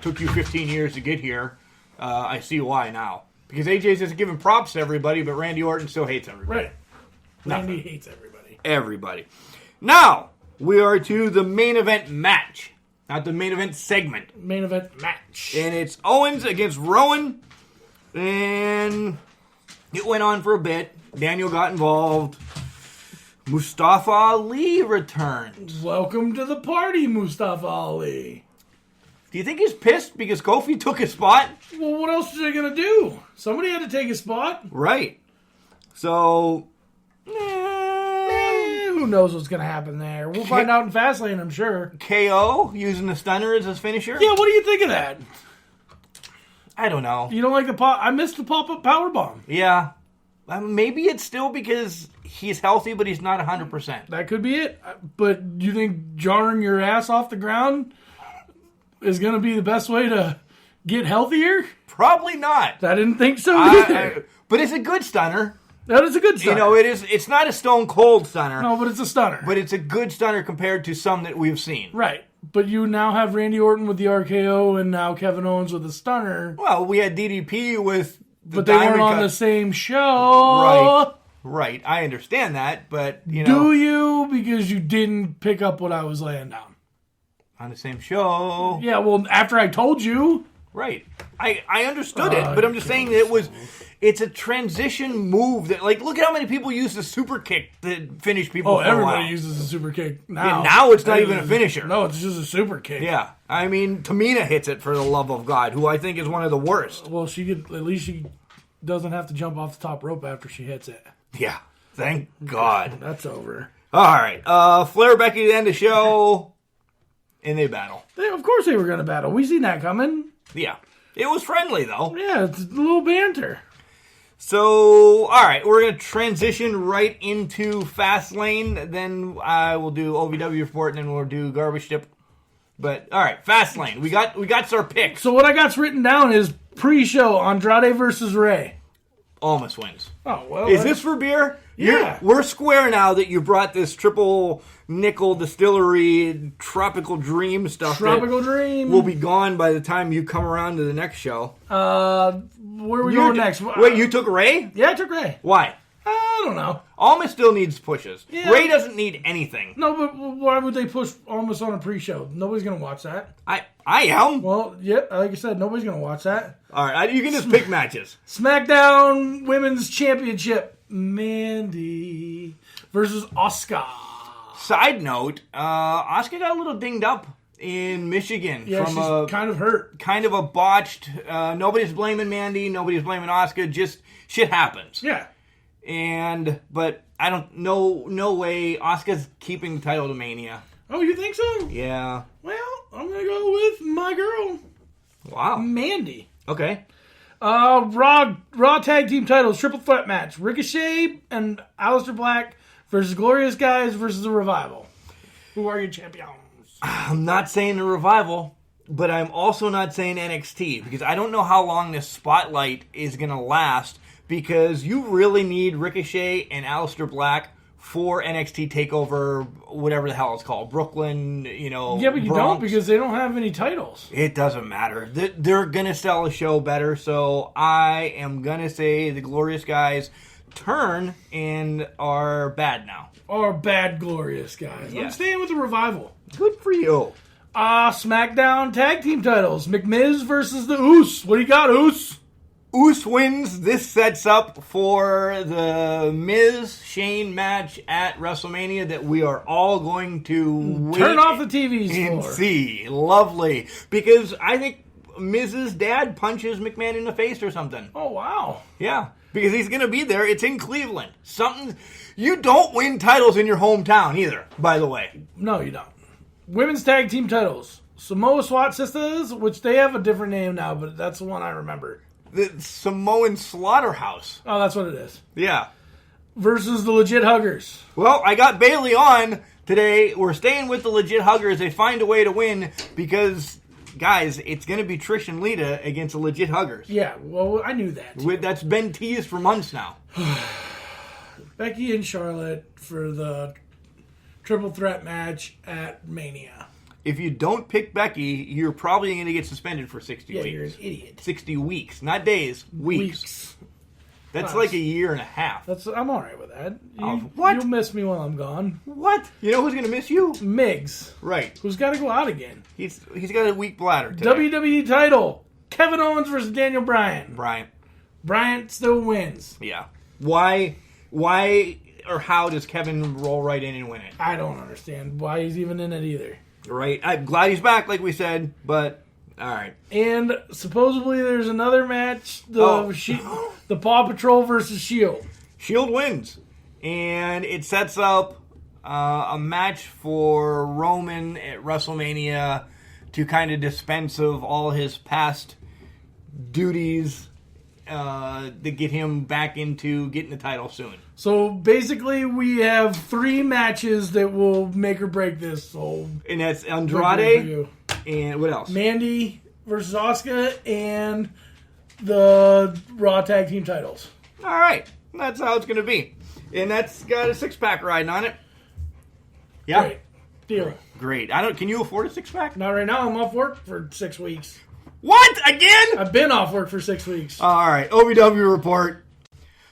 took you 15 years to get here. I see why now. Because AJ's just giving props to everybody, but Randy Orton still hates everybody. Right. Randy hates everybody. Everybody. Now, we are to the main event match. Not the main event segment. Main event match. And it's Owens against Rowan. And it went on for a bit. Daniel got involved. Mustafa Ali returns. Welcome to the party, Mustafa Ali. Do you think he's pissed because Kofi took his spot? Well, what else are they going to do? Somebody had to take his spot. Right. So, who knows what's going to happen there? We'll find out in Fastlane, I'm sure. KO using the stunner as his finisher? Yeah, what do you think of that? I don't know. You don't like the pop? I missed the pop-up powerbomb. Yeah. Maybe it's still because he's healthy, but he's not 100%. That could be it. But do you think jarring your ass off the ground is going to be the best way to get healthier? Probably not. I didn't think so either. But it's a good stunner. That is a good stunner. You know, it's not a stone cold stunner. No, but it's a stunner. But it's a good stunner compared to some that we've seen. Right. But you now have Randy Orton with the RKO and now Kevin Owens with the stunner. Well, we had DDP with the But they weren't on the same show. Right. I understand that, but, you know. Do you? Because you didn't pick up what I was laying down. On the same show. Yeah, well, after I told you. Right. I understood it, but I'm just saying that it's a transition move that, like, look at how many people use the super kick that finish people. Oh, everybody uses a super kick now. Yeah, now it's not even a finisher. No, it's just a super kick. Yeah. I mean, Tamina hits it, for the love of God, who I think is one of the worst. Well, at least she doesn't have to jump off the top rope after she hits it. Yeah. Thank God. That's over. All right. Flair, Becky to end the show, and they battle. Of course they were going to battle. We seen that coming. Yeah. It was friendly, though. Yeah, it's a little banter. So, all right, we're going to transition right into Fast Lane. Then I will do OVW report, and then we'll do Garbage Tip. But, all right, Fast Lane. We got our picks. So what I got's written down is pre-show Andrade versus Ray. Almost wins. Oh, well. Is this for beer? Yeah. We're square now that you brought this triple nickel distillery tropical dream stuff. Tropical Dream. Will be gone by the time you come around to the next show. Where are we going next? Wait, you took Ray? Yeah, I took Ray. Why? I don't know. Almas still needs pushes. Yeah. Ray doesn't need anything. No, but why would they push Almas on a pre-show? Nobody's going to watch that. I am. Well, yeah, like I said, nobody's going to watch that. All right, you can just pick matches. Smackdown Women's Championship. Mandy versus Asuka. Side note, Asuka got a little dinged up in Michigan. Yeah, she's kind of hurt. Kind of a botched, nobody's blaming Mandy, nobody's blaming Asuka, just shit happens. Yeah. But I don't, no way Asuka's keeping the title to Mania. Oh, you think so? Yeah. Well, I'm going to go with my girl. Wow. Mandy. Okay. Raw tag team titles, triple threat match. Ricochet and Aleister Black versus Glorious Guys versus the Revival. Who are your champions? I'm not saying the Revival, but I'm also not saying NXT, because I don't know how long this spotlight is going to last, because you really need Ricochet and Aleister Black for NXT TakeOver, whatever the hell it's called. Brooklyn, Yeah, but you Bronx. don't, because they don't have any titles. It doesn't matter. They're going to sell a show better, so I am going to say the Glorious Guys turn and are bad now. Or bad Glorious Guys. Yes. I'm staying with the Revival. Good for you. Smackdown tag team titles. McMiz versus the Oos. What do you got, Oos? Oos wins. This sets up for the Miz-Shane match at WrestleMania that we are all going to Turn off the TVs and for. see. Lovely. Because I think Miz's dad punches McMahon in the face or something. Oh, wow. Yeah. Because he's going to be there. It's in Cleveland. You don't win titles in your hometown either, by the way. No, you don't. Women's tag team titles. Samoa SWAT Sisters, which they have a different name now, but that's the one I remember. The Samoan Slaughterhouse. Oh, that's what it is. Yeah. Versus the Legit Huggers. Well, I got Bailey on today. We're staying with the Legit Huggers. They find a way to win because, guys, it's going to be Trish and Lita against the Legit Huggers. Yeah, well, I knew that. That's been teased for months now. Becky and Charlotte for the triple threat match at Mania. If you don't pick Becky, you're probably going to get suspended for 60 weeks. Yeah, you're an idiot. 60 weeks. Not days, weeks. That's Nice. like a year and a half. I'm all right with that. What? You'll miss me while I'm gone. What? You know who's going to miss you? Miggs, Right. who's got to go out again. He's got a weak bladder today. WWE title. Kevin Owens versus Daniel Bryan. Bryant still wins. Yeah. Why or how does Kevin roll right in and win it? I don't understand why he's even in it either. Right. I'm glad he's back, like we said, but all right. And supposedly there's another match, the Paw Patrol versus Shield. Shield wins, and it sets up a match for Roman at WrestleMania to kind of dispense of all his past duties to get him back into getting the title soon. So basically, we have 3 matches that will make or break this. So And that's for Andrade you. and what else? Mandy, versus Asuka and the Raw Tag Team titles. All right. That's how it's going to be. And that's got a 6-pack riding on it. Yeah. Great. Deal. Great. Can you afford a 6-pack? Not right now. I'm off work for 6 weeks. What? Again? I've been off work for 6 weeks. All right. OVW report.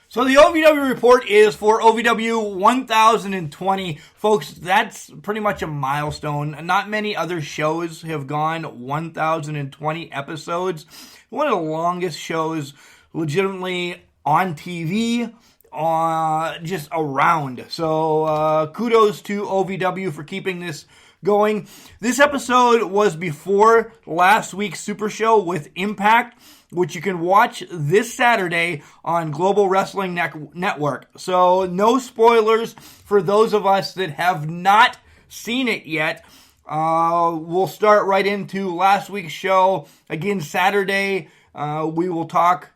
So the OVW report is for OVW 1020. Folks, that's pretty much a milestone. Not many other shows have gone 1020 episodes. One of the longest shows legitimately on TV, just around. So kudos to OVW for keeping this going. This episode was before last week's Super Show with Impact, which you can watch this Saturday on Global Wrestling Network. So no spoilers for those of us that have not seen it yet. We'll start right into last week's show. Again, Saturday, we won't talk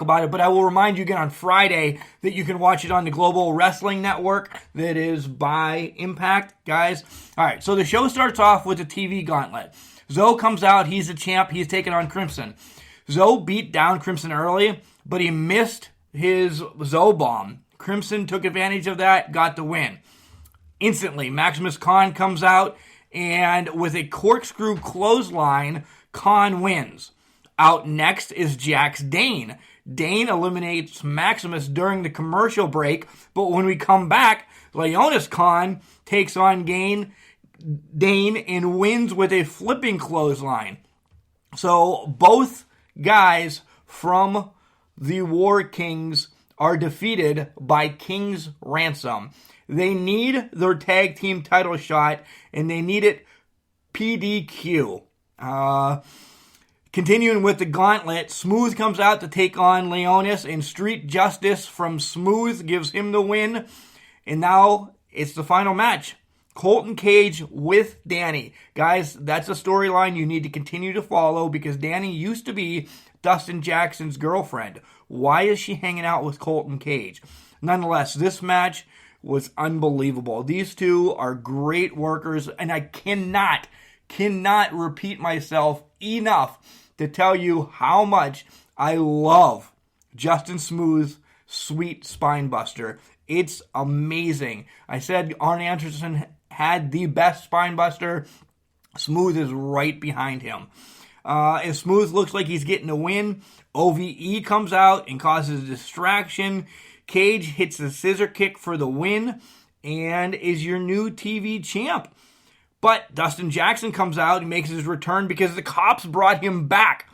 about it, but I will remind you again on Friday that you can watch it on the Global Wrestling Network that is by Impact, guys. All right, so the show starts off with a TV gauntlet. Zoe comes out. He's the champ. He's taking on Crimson. Zoe beat down Crimson early, but he missed his Zoe bomb. Crimson took advantage of that, got the win. Instantly, Maximus Khan comes out, and with a corkscrew clothesline, Khan wins. Out next is Jax Dane. Dane eliminates Maximus during the commercial break, but when we come back, Leonis Khan takes on Dane and wins with a flipping clothesline. So both guys from the War Kings are defeated by King's Ransom. They need their tag team title shot, and they need it PDQ. Continuing with the gauntlet, Smooth comes out to take on Leonis, and Street Justice from Smooth gives him the win. And now it's the final match. Colton Cage with Danny. Guys, that's a storyline you need to continue to follow because Danny used to be Dustin Jackson's girlfriend. Why is she hanging out with Colton Cage? Nonetheless, this match was unbelievable. These two are great workers, and I cannot repeat myself enough to tell you how much I love Justin Smooth's Sweet Spinebuster. It's amazing. I said Arn Anderson had the best Spinebuster. Smooth is right behind him. If Smooth looks like he's getting a win, OVE comes out and causes a distraction. Cage hits the scissor kick for the win and is your new TV champ. But Dustin Jackson comes out and makes his return because the cops brought him back.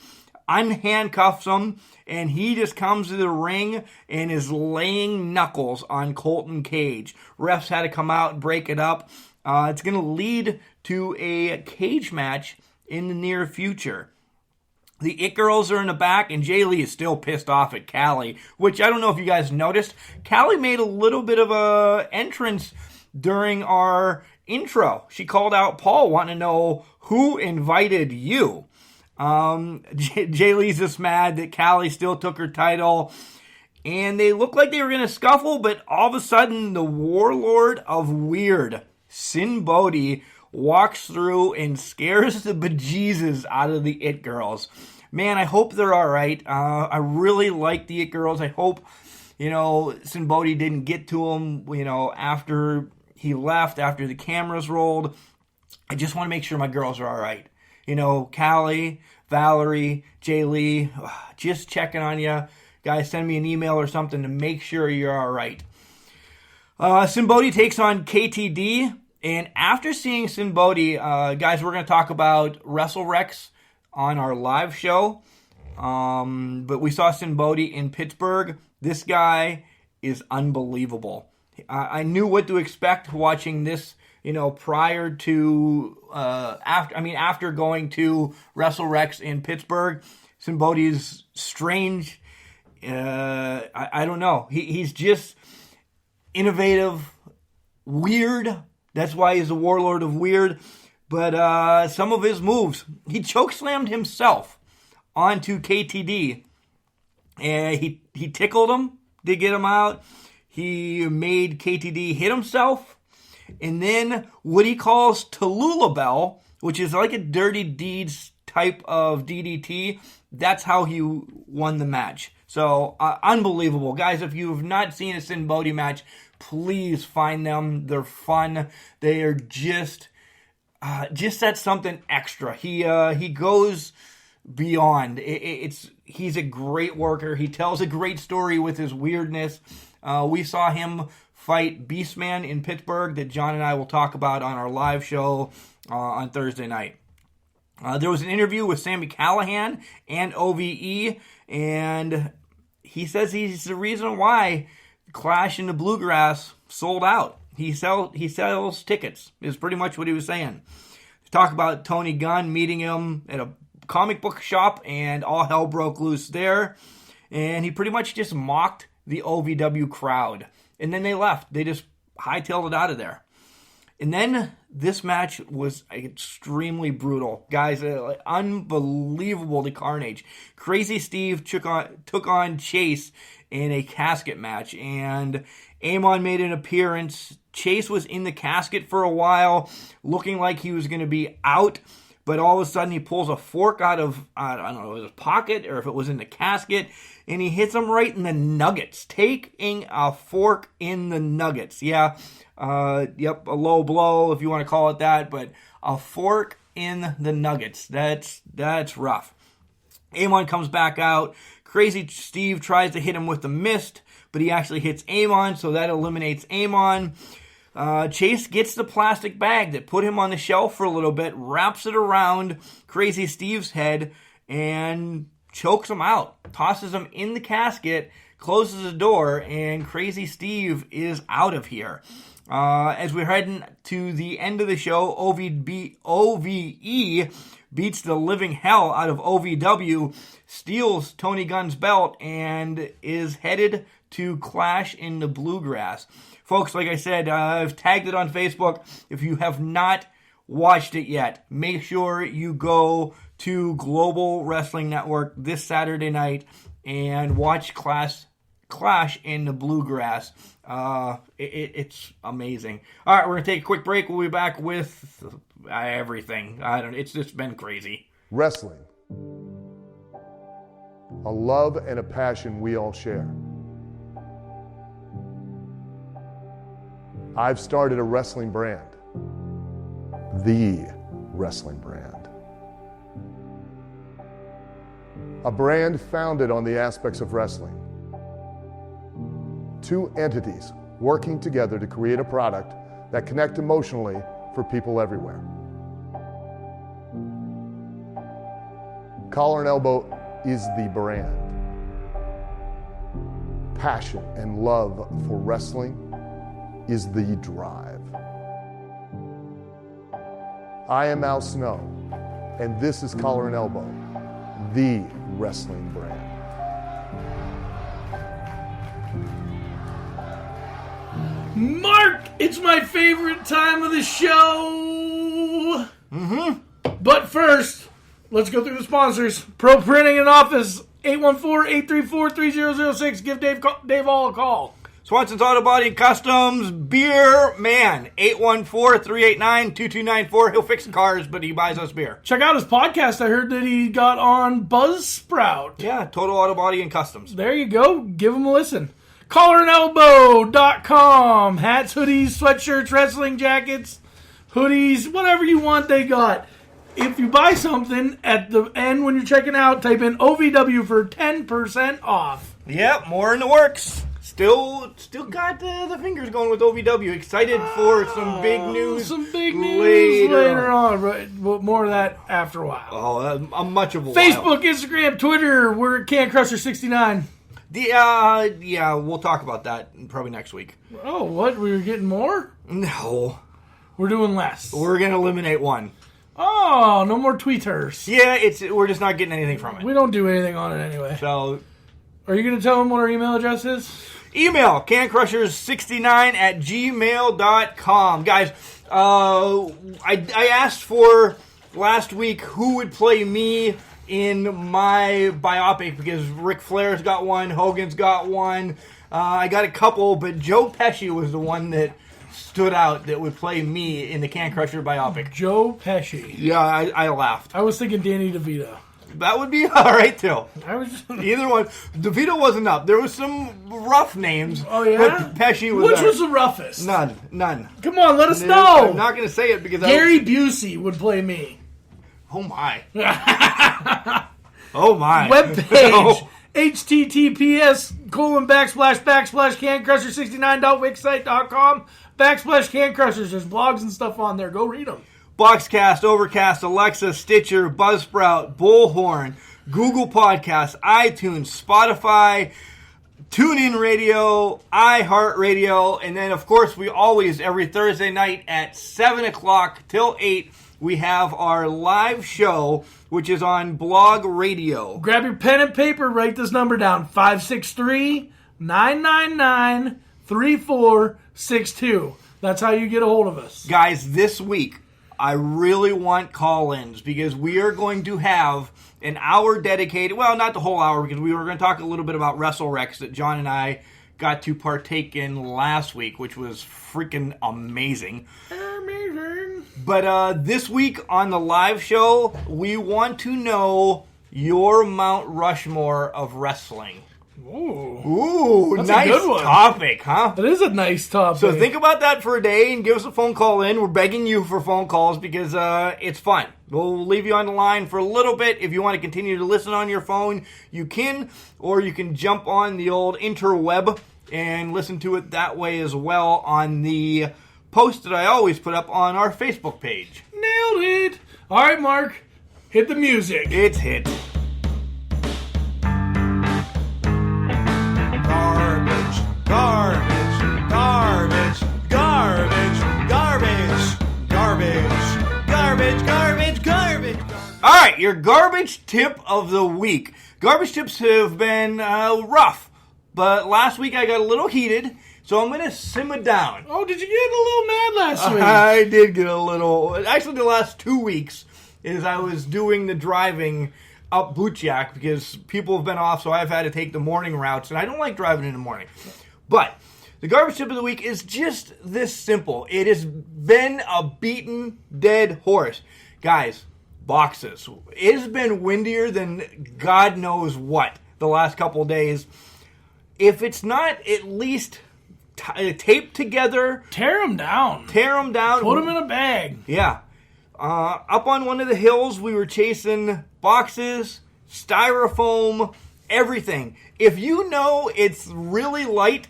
Unhandcuffs him, and he just comes to the ring and is laying knuckles on Colton Cage. Refs had to come out and break it up. It's going to lead to a cage match in the near future. The It Girls are in the back, and Jay Lee is still pissed off at Callie, which I don't know if you guys noticed. Callie made a little bit of a entrance during our intro. She called out Paul, wanting to know who invited you. Jay Lee's just mad that Callie still took her title, and they looked like they were going to scuffle, but all of a sudden, the Warlord of Weird, Sin Bodhi, walks through and scares the bejesus out of the It Girls. Man, I hope they're all right. I really like the It Girls. I hope, Sin Bodhi didn't get to them, after he left, after the cameras rolled. I just want to make sure my girls are all right. Callie, Valerie, Jay Lee, just checking on you. Guys, send me an email or something to make sure you're all right. Sin Bodhi takes on KTD. And after seeing Sin Bodhi, guys, we're going to talk about WrestleRex on our live show. But we saw Sin Bodhi in Pittsburgh. This guy is unbelievable. I knew what to expect watching this, prior to, after going to WrestleRex in Pittsburgh. Sin Bodhi is strange. I don't know. He's just innovative, weird. That's why he's the Warlord of Weird. But some of his moves, he chokeslammed himself onto KTD. And he tickled him to get him out. He made KTD hit himself. And then what he calls Tallulah Bell, which is like a Dirty Deeds type of DDT. That's how he won the match. So, unbelievable. Guys, if you have not seen a Sin Bodhi match, please find them. They're fun. They are just that something extra. He goes beyond. He's a great worker. He tells a great story with his weirdness. We saw him fight Beastman in Pittsburgh that John and I will talk about on our live show on Thursday night. There was an interview with Sami Callihan and OVE, and he says he's the reason why Clash in the Bluegrass sold out. He sells tickets, is pretty much what he was saying. Talk about Tony Gunn meeting him at a comic book shop, and all hell broke loose there. And he pretty much just mocked the OVW crowd. And then they left. They just hightailed it out of there. And then this match was extremely brutal. Guys, unbelievable, the carnage. Crazy Steve took on Chase in a casket match. And Amon made an appearance. Chase was in the casket for a while, looking like he was going to be out. But all of a sudden, he pulls a fork out of, I don't know, his pocket or if it was in the casket, and he hits him right in the nuggets, taking a fork in the nuggets. Yeah, a low blow, if you want to call it that, but a fork in the nuggets. That's rough. Amon comes back out. Crazy Steve tries to hit him with the mist, but he actually hits Amon, so that eliminates Amon. Chase gets the plastic bag that put him on the shelf for a little bit, wraps it around Crazy Steve's head, and chokes him out. Tosses him in the casket, closes the door, and Crazy Steve is out of here. As we're heading to the end of the show, OVE beats the living hell out of OVW, steals Tony Gunn's belt, and is headed to Clash in the Bluegrass. Folks, like I said, I've tagged it on Facebook. If you have not watched it yet, make sure you go to Global Wrestling Network this Saturday night and watch Clash in the Bluegrass. It's amazing. All right, we're going to take a quick break. We'll be back with everything. It's just been crazy. Wrestling. A love and a passion we all share. I've started a wrestling brand. The wrestling brand. A brand founded on the aspects of wrestling. Two entities working together to create a product that connect emotionally for people everywhere. Collar and Elbow is the brand. Passion and love for wrestling is the drive. I am Al Snow, and this is Collar and Elbow, the wrestling brand. Mark, it's my favorite time of the show. But first, let's go through the sponsors. Pro Printing and Office, 814-834-3006. Give Dave All a call. Swanson's Auto Body and Customs, Beer Man, 814-389-2294. He'll fix the cars, but he buys us beer. Check out his podcast. I heard that he got on Buzzsprout. Yeah, Total Auto Body and Customs. There you go. Give him a listen. Collarandelbow.com. Hats, hoodies, sweatshirts, wrestling jackets, hoodies, whatever you want, they got. If you buy something, at the end when you're checking out, type in OVW for 10% off. Yep, more in the works. Still got the fingers going with OVW. Excited for some big news. Some big news later on. Right? Well, more of that after a while. Oh, much of a Facebook, while. Instagram, Twitter. We're at CanCrusher69. Yeah, we'll talk about that probably next week. Oh, what? We were getting more? No. We're doing less. We're going to eliminate one. Oh, no more tweeters. Yeah, we're just not getting anything from it. We don't do anything on it anyway. So, are you going to tell them what our email address is? Email, cancrushers69@gmail.com. Guys, I asked for last week who would play me in my biopic because Ric Flair's got one, Hogan's got one. I got a couple, but Joe Pesci was the one that stood out that would play me in the Can Crusher biopic. Joe Pesci. Yeah, I laughed. I was thinking Danny DeVito. That would be all right, too. I was just... Either one. DeVito wasn't up. There was some rough names. Oh, yeah? But Pesci was Which there. was the roughest? None. Come on, let us know. I'm not going to say it because Gary Busey would play me. Oh, my. Oh, my. Webpage. https://cancrusher69.wixsite.com/cancrushers. There's blogs and stuff on there. Go read them. Boxcast, Overcast, Alexa, Stitcher, Buzzsprout, Bullhorn, Google Podcasts, iTunes, Spotify, TuneIn Radio, iHeartRadio, and then, of course, we always, every Thursday night at 7 o'clock till 8, we have our live show, which is on Blog Radio. Grab your pen and paper. Write this number down. 563-999-3462. That's how you get a hold of us. Guys, this week, I really want call-ins because we are going to have an hour dedicated, well, not the whole hour because we were going to talk a little bit about WrestleRex that John and I got to partake in last week, which was freaking amazing. Amazing. But this week on the live show, we want to know your Mount Rushmore of wrestling. Ooh, that's a nice good one. topic, huh? That is a nice topic. So think about that for a day and give us a phone call in. We're begging you for phone calls because it's fun. We'll leave you on the line for a little bit. If you want to continue to listen on your phone, you can. Or you can jump on the old interweb and listen to it that way as well on the post that I always put up on our Facebook page. Nailed it. All right, Mark. Hit the music. It's hit. Garbage. All right, your garbage tip of the week. Garbage tips have been rough, but last week I got a little heated, so I'm going to simmer down. Oh, did you get a little mad last week? I did get a little. Actually, the last 2 weeks is I was doing the driving up Bootjack because people have been off, so I've had to take the morning routes, and I don't like driving in the morning. But the garbage tip of the week is just this simple. It has been a beaten dead horse. Guys, boxes. It has been windier than God knows what the last couple of days. If it's not at least taped together. Tear them down. Put them in a bag. Yeah. Up on one of the hills, we were chasing boxes, styrofoam, everything. If you know it's really light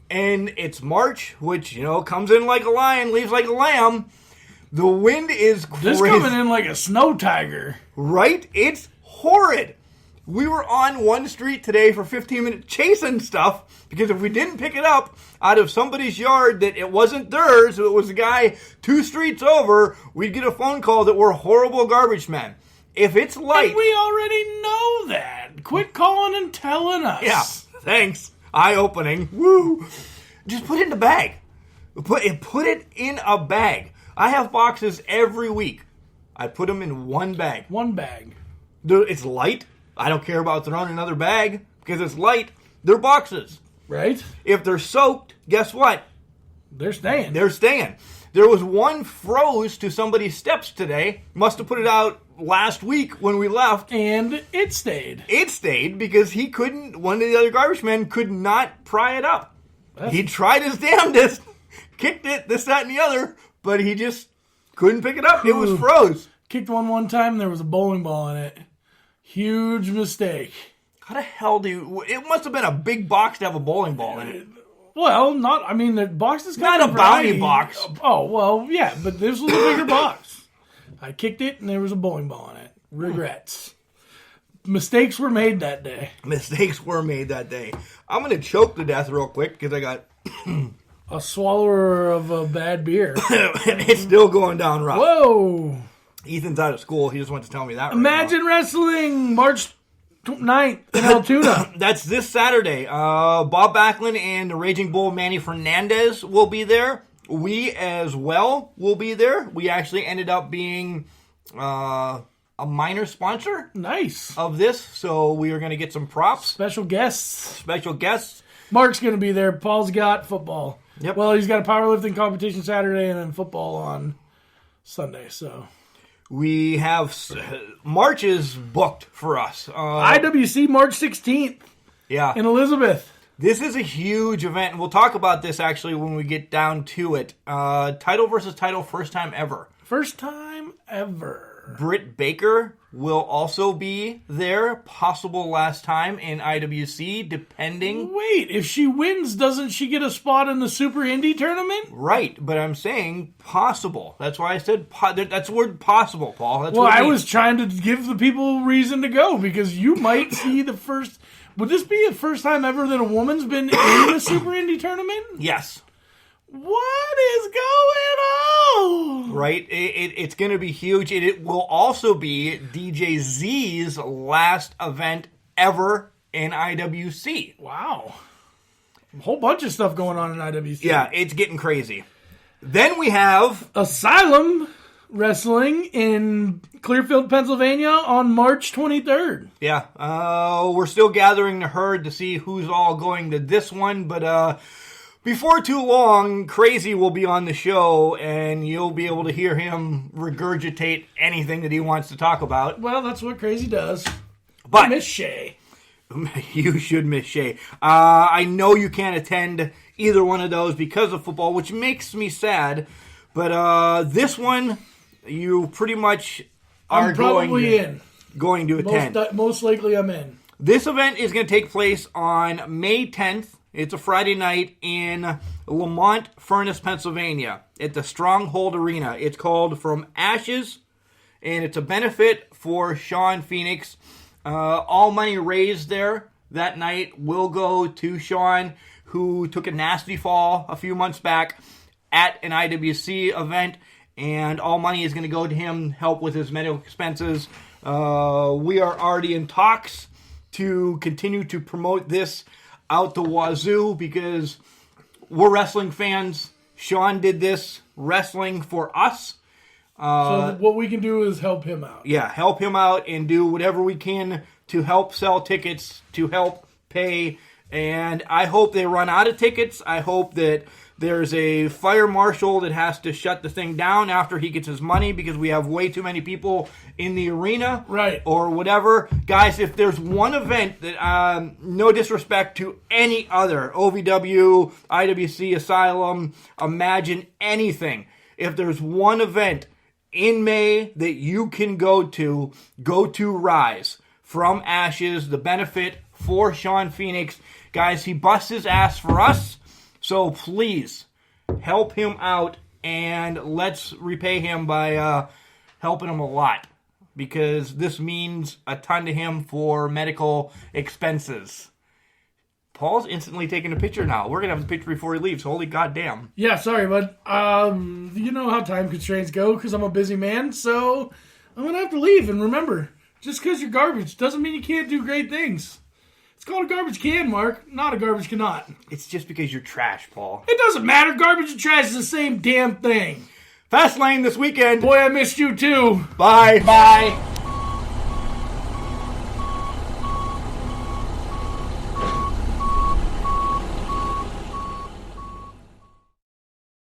and it's March, which, comes in like a lion, leaves like a lamb, the wind is crazy. This coming in like a snow tiger. Right? It's horrid. We were on one street today for 15 minutes chasing stuff because if we didn't pick it up out of somebody's yard that it wasn't theirs, it was a guy 2 streets over, we'd get a phone call that we're horrible garbage men. If it's light... And we already know that. Quit calling and telling us. Yeah, thanks. Eye-opening. Woo. Just put it in a bag. Put it in a bag. I have boxes every week. I put them in one bag. One bag. It's light. I don't care about throwing another bag because it's light. They're boxes. Right? If they're soaked, guess what? They're staying. There was one froze to somebody's steps today. Must have put it out last week when we left. And it stayed. It stayed because one of the other garbage men could not pry it up. He tried his damnedest, kicked it, this, that, and the other, but he just couldn't pick it up. It was froze. Kicked one time, and there was a bowling ball in it. Huge mistake. How the hell it must have been a big box to have a bowling ball in it. Well, the box is not a bounty box. Oh, well, yeah, but this was a bigger box. I kicked it, and there was a bowling ball in it. Regrets. Mistakes were made that day. I'm going to choke to death real quick because I got... a swallower of a bad beer. It's still going down rough. Whoa. Ethan's out of school. He just wants to tell me that Imagine Wrestling, March 9th in Altoona. That's this Saturday. Bob Backlund and the Raging Bull Manny Fernandez will be there. We as well will be there. We actually ended up being a minor sponsor. Nice. Of this, so we are going to get some props. Special guests. Special guests. Mark's going to be there. Paul's got football. Yep. Well, he's got a powerlifting competition Saturday and then football on Sunday. So We have March is booked for us. IWC March 16th Yeah. in Elizabeth. This is a huge event, and we'll talk about this actually when we get down to it. Title versus title, first time ever. First time ever. Britt Baker will also be there, possible last time in IWC, depending. Wait, if she wins, doesn't she get a spot in the Super Indy tournament? Right, but I'm saying possible. That's why I said that's the word possible, Paul. That's Well, what it I means. was trying to give the people reason to go because you might see the first. Would this be the first time ever that a woman's been in the Super Indy tournament? Yes. What is going on? Right? It's going to be huge. And it will also be DJ Z's last event ever in IWC. Wow. A whole bunch of stuff going on in IWC. Yeah, it's getting crazy. Then we have Asylum Wrestling in Clearfield, Pennsylvania on March 23rd. Yeah, we're still gathering the herd to see who's all going to this one, but before too long, Crazy will be on the show, and you'll be able to hear him regurgitate anything that he wants to talk about. Well, that's what Crazy does. But Miss Shay. you should miss Shay. I know you can't attend either one of those because of football, which makes me sad, but this one, you pretty much are I'm probably going to attend. Most likely I'm in. This event is going to take place on May 10th. It's a Friday night in Lamont Furnace, Pennsylvania, at the Stronghold Arena. It's called From Ashes, and it's a benefit for Sean Phoenix. All money raised there that night will go to Sean, who took a nasty fall a few months back at an IWC event, and all money is going to go to him, help with his medical expenses. We are already in talks to continue to promote this out the wazoo because we're wrestling fans. Sean did this wrestling for us. So what we can do is help him out. Yeah, help him out and do whatever we can to help sell tickets, to help pay. And I hope they run out of tickets. I hope that there's a fire marshal that has to shut the thing down after he gets his money because we have way too many people in the arena. Right. Or whatever. Guys, if there's one event that, no disrespect to any other, OVW, IWC, Asylum, Imagine, anything. If there's one event in May that you can go to Rise. From Ashes, the benefit for Sean Phoenix. Guys, he busts his ass for us. So please help him out and let's repay him by helping him a lot because this means a ton to him for medical expenses. Paul's instantly taking a picture now. We're going to have the picture before he leaves. Holy goddamn. Yeah, sorry, bud. You know how time constraints go because I'm a busy man, so I'm going to have to leave. And remember, just because you're garbage doesn't mean you can't do great things. It's called a garbage can, Mark, not a garbage cannot. It's just because you're trash, Paul. It doesn't matter. Garbage and trash is the same damn thing. Fast Lane this weekend. Boy, I missed you too. Bye. Bye.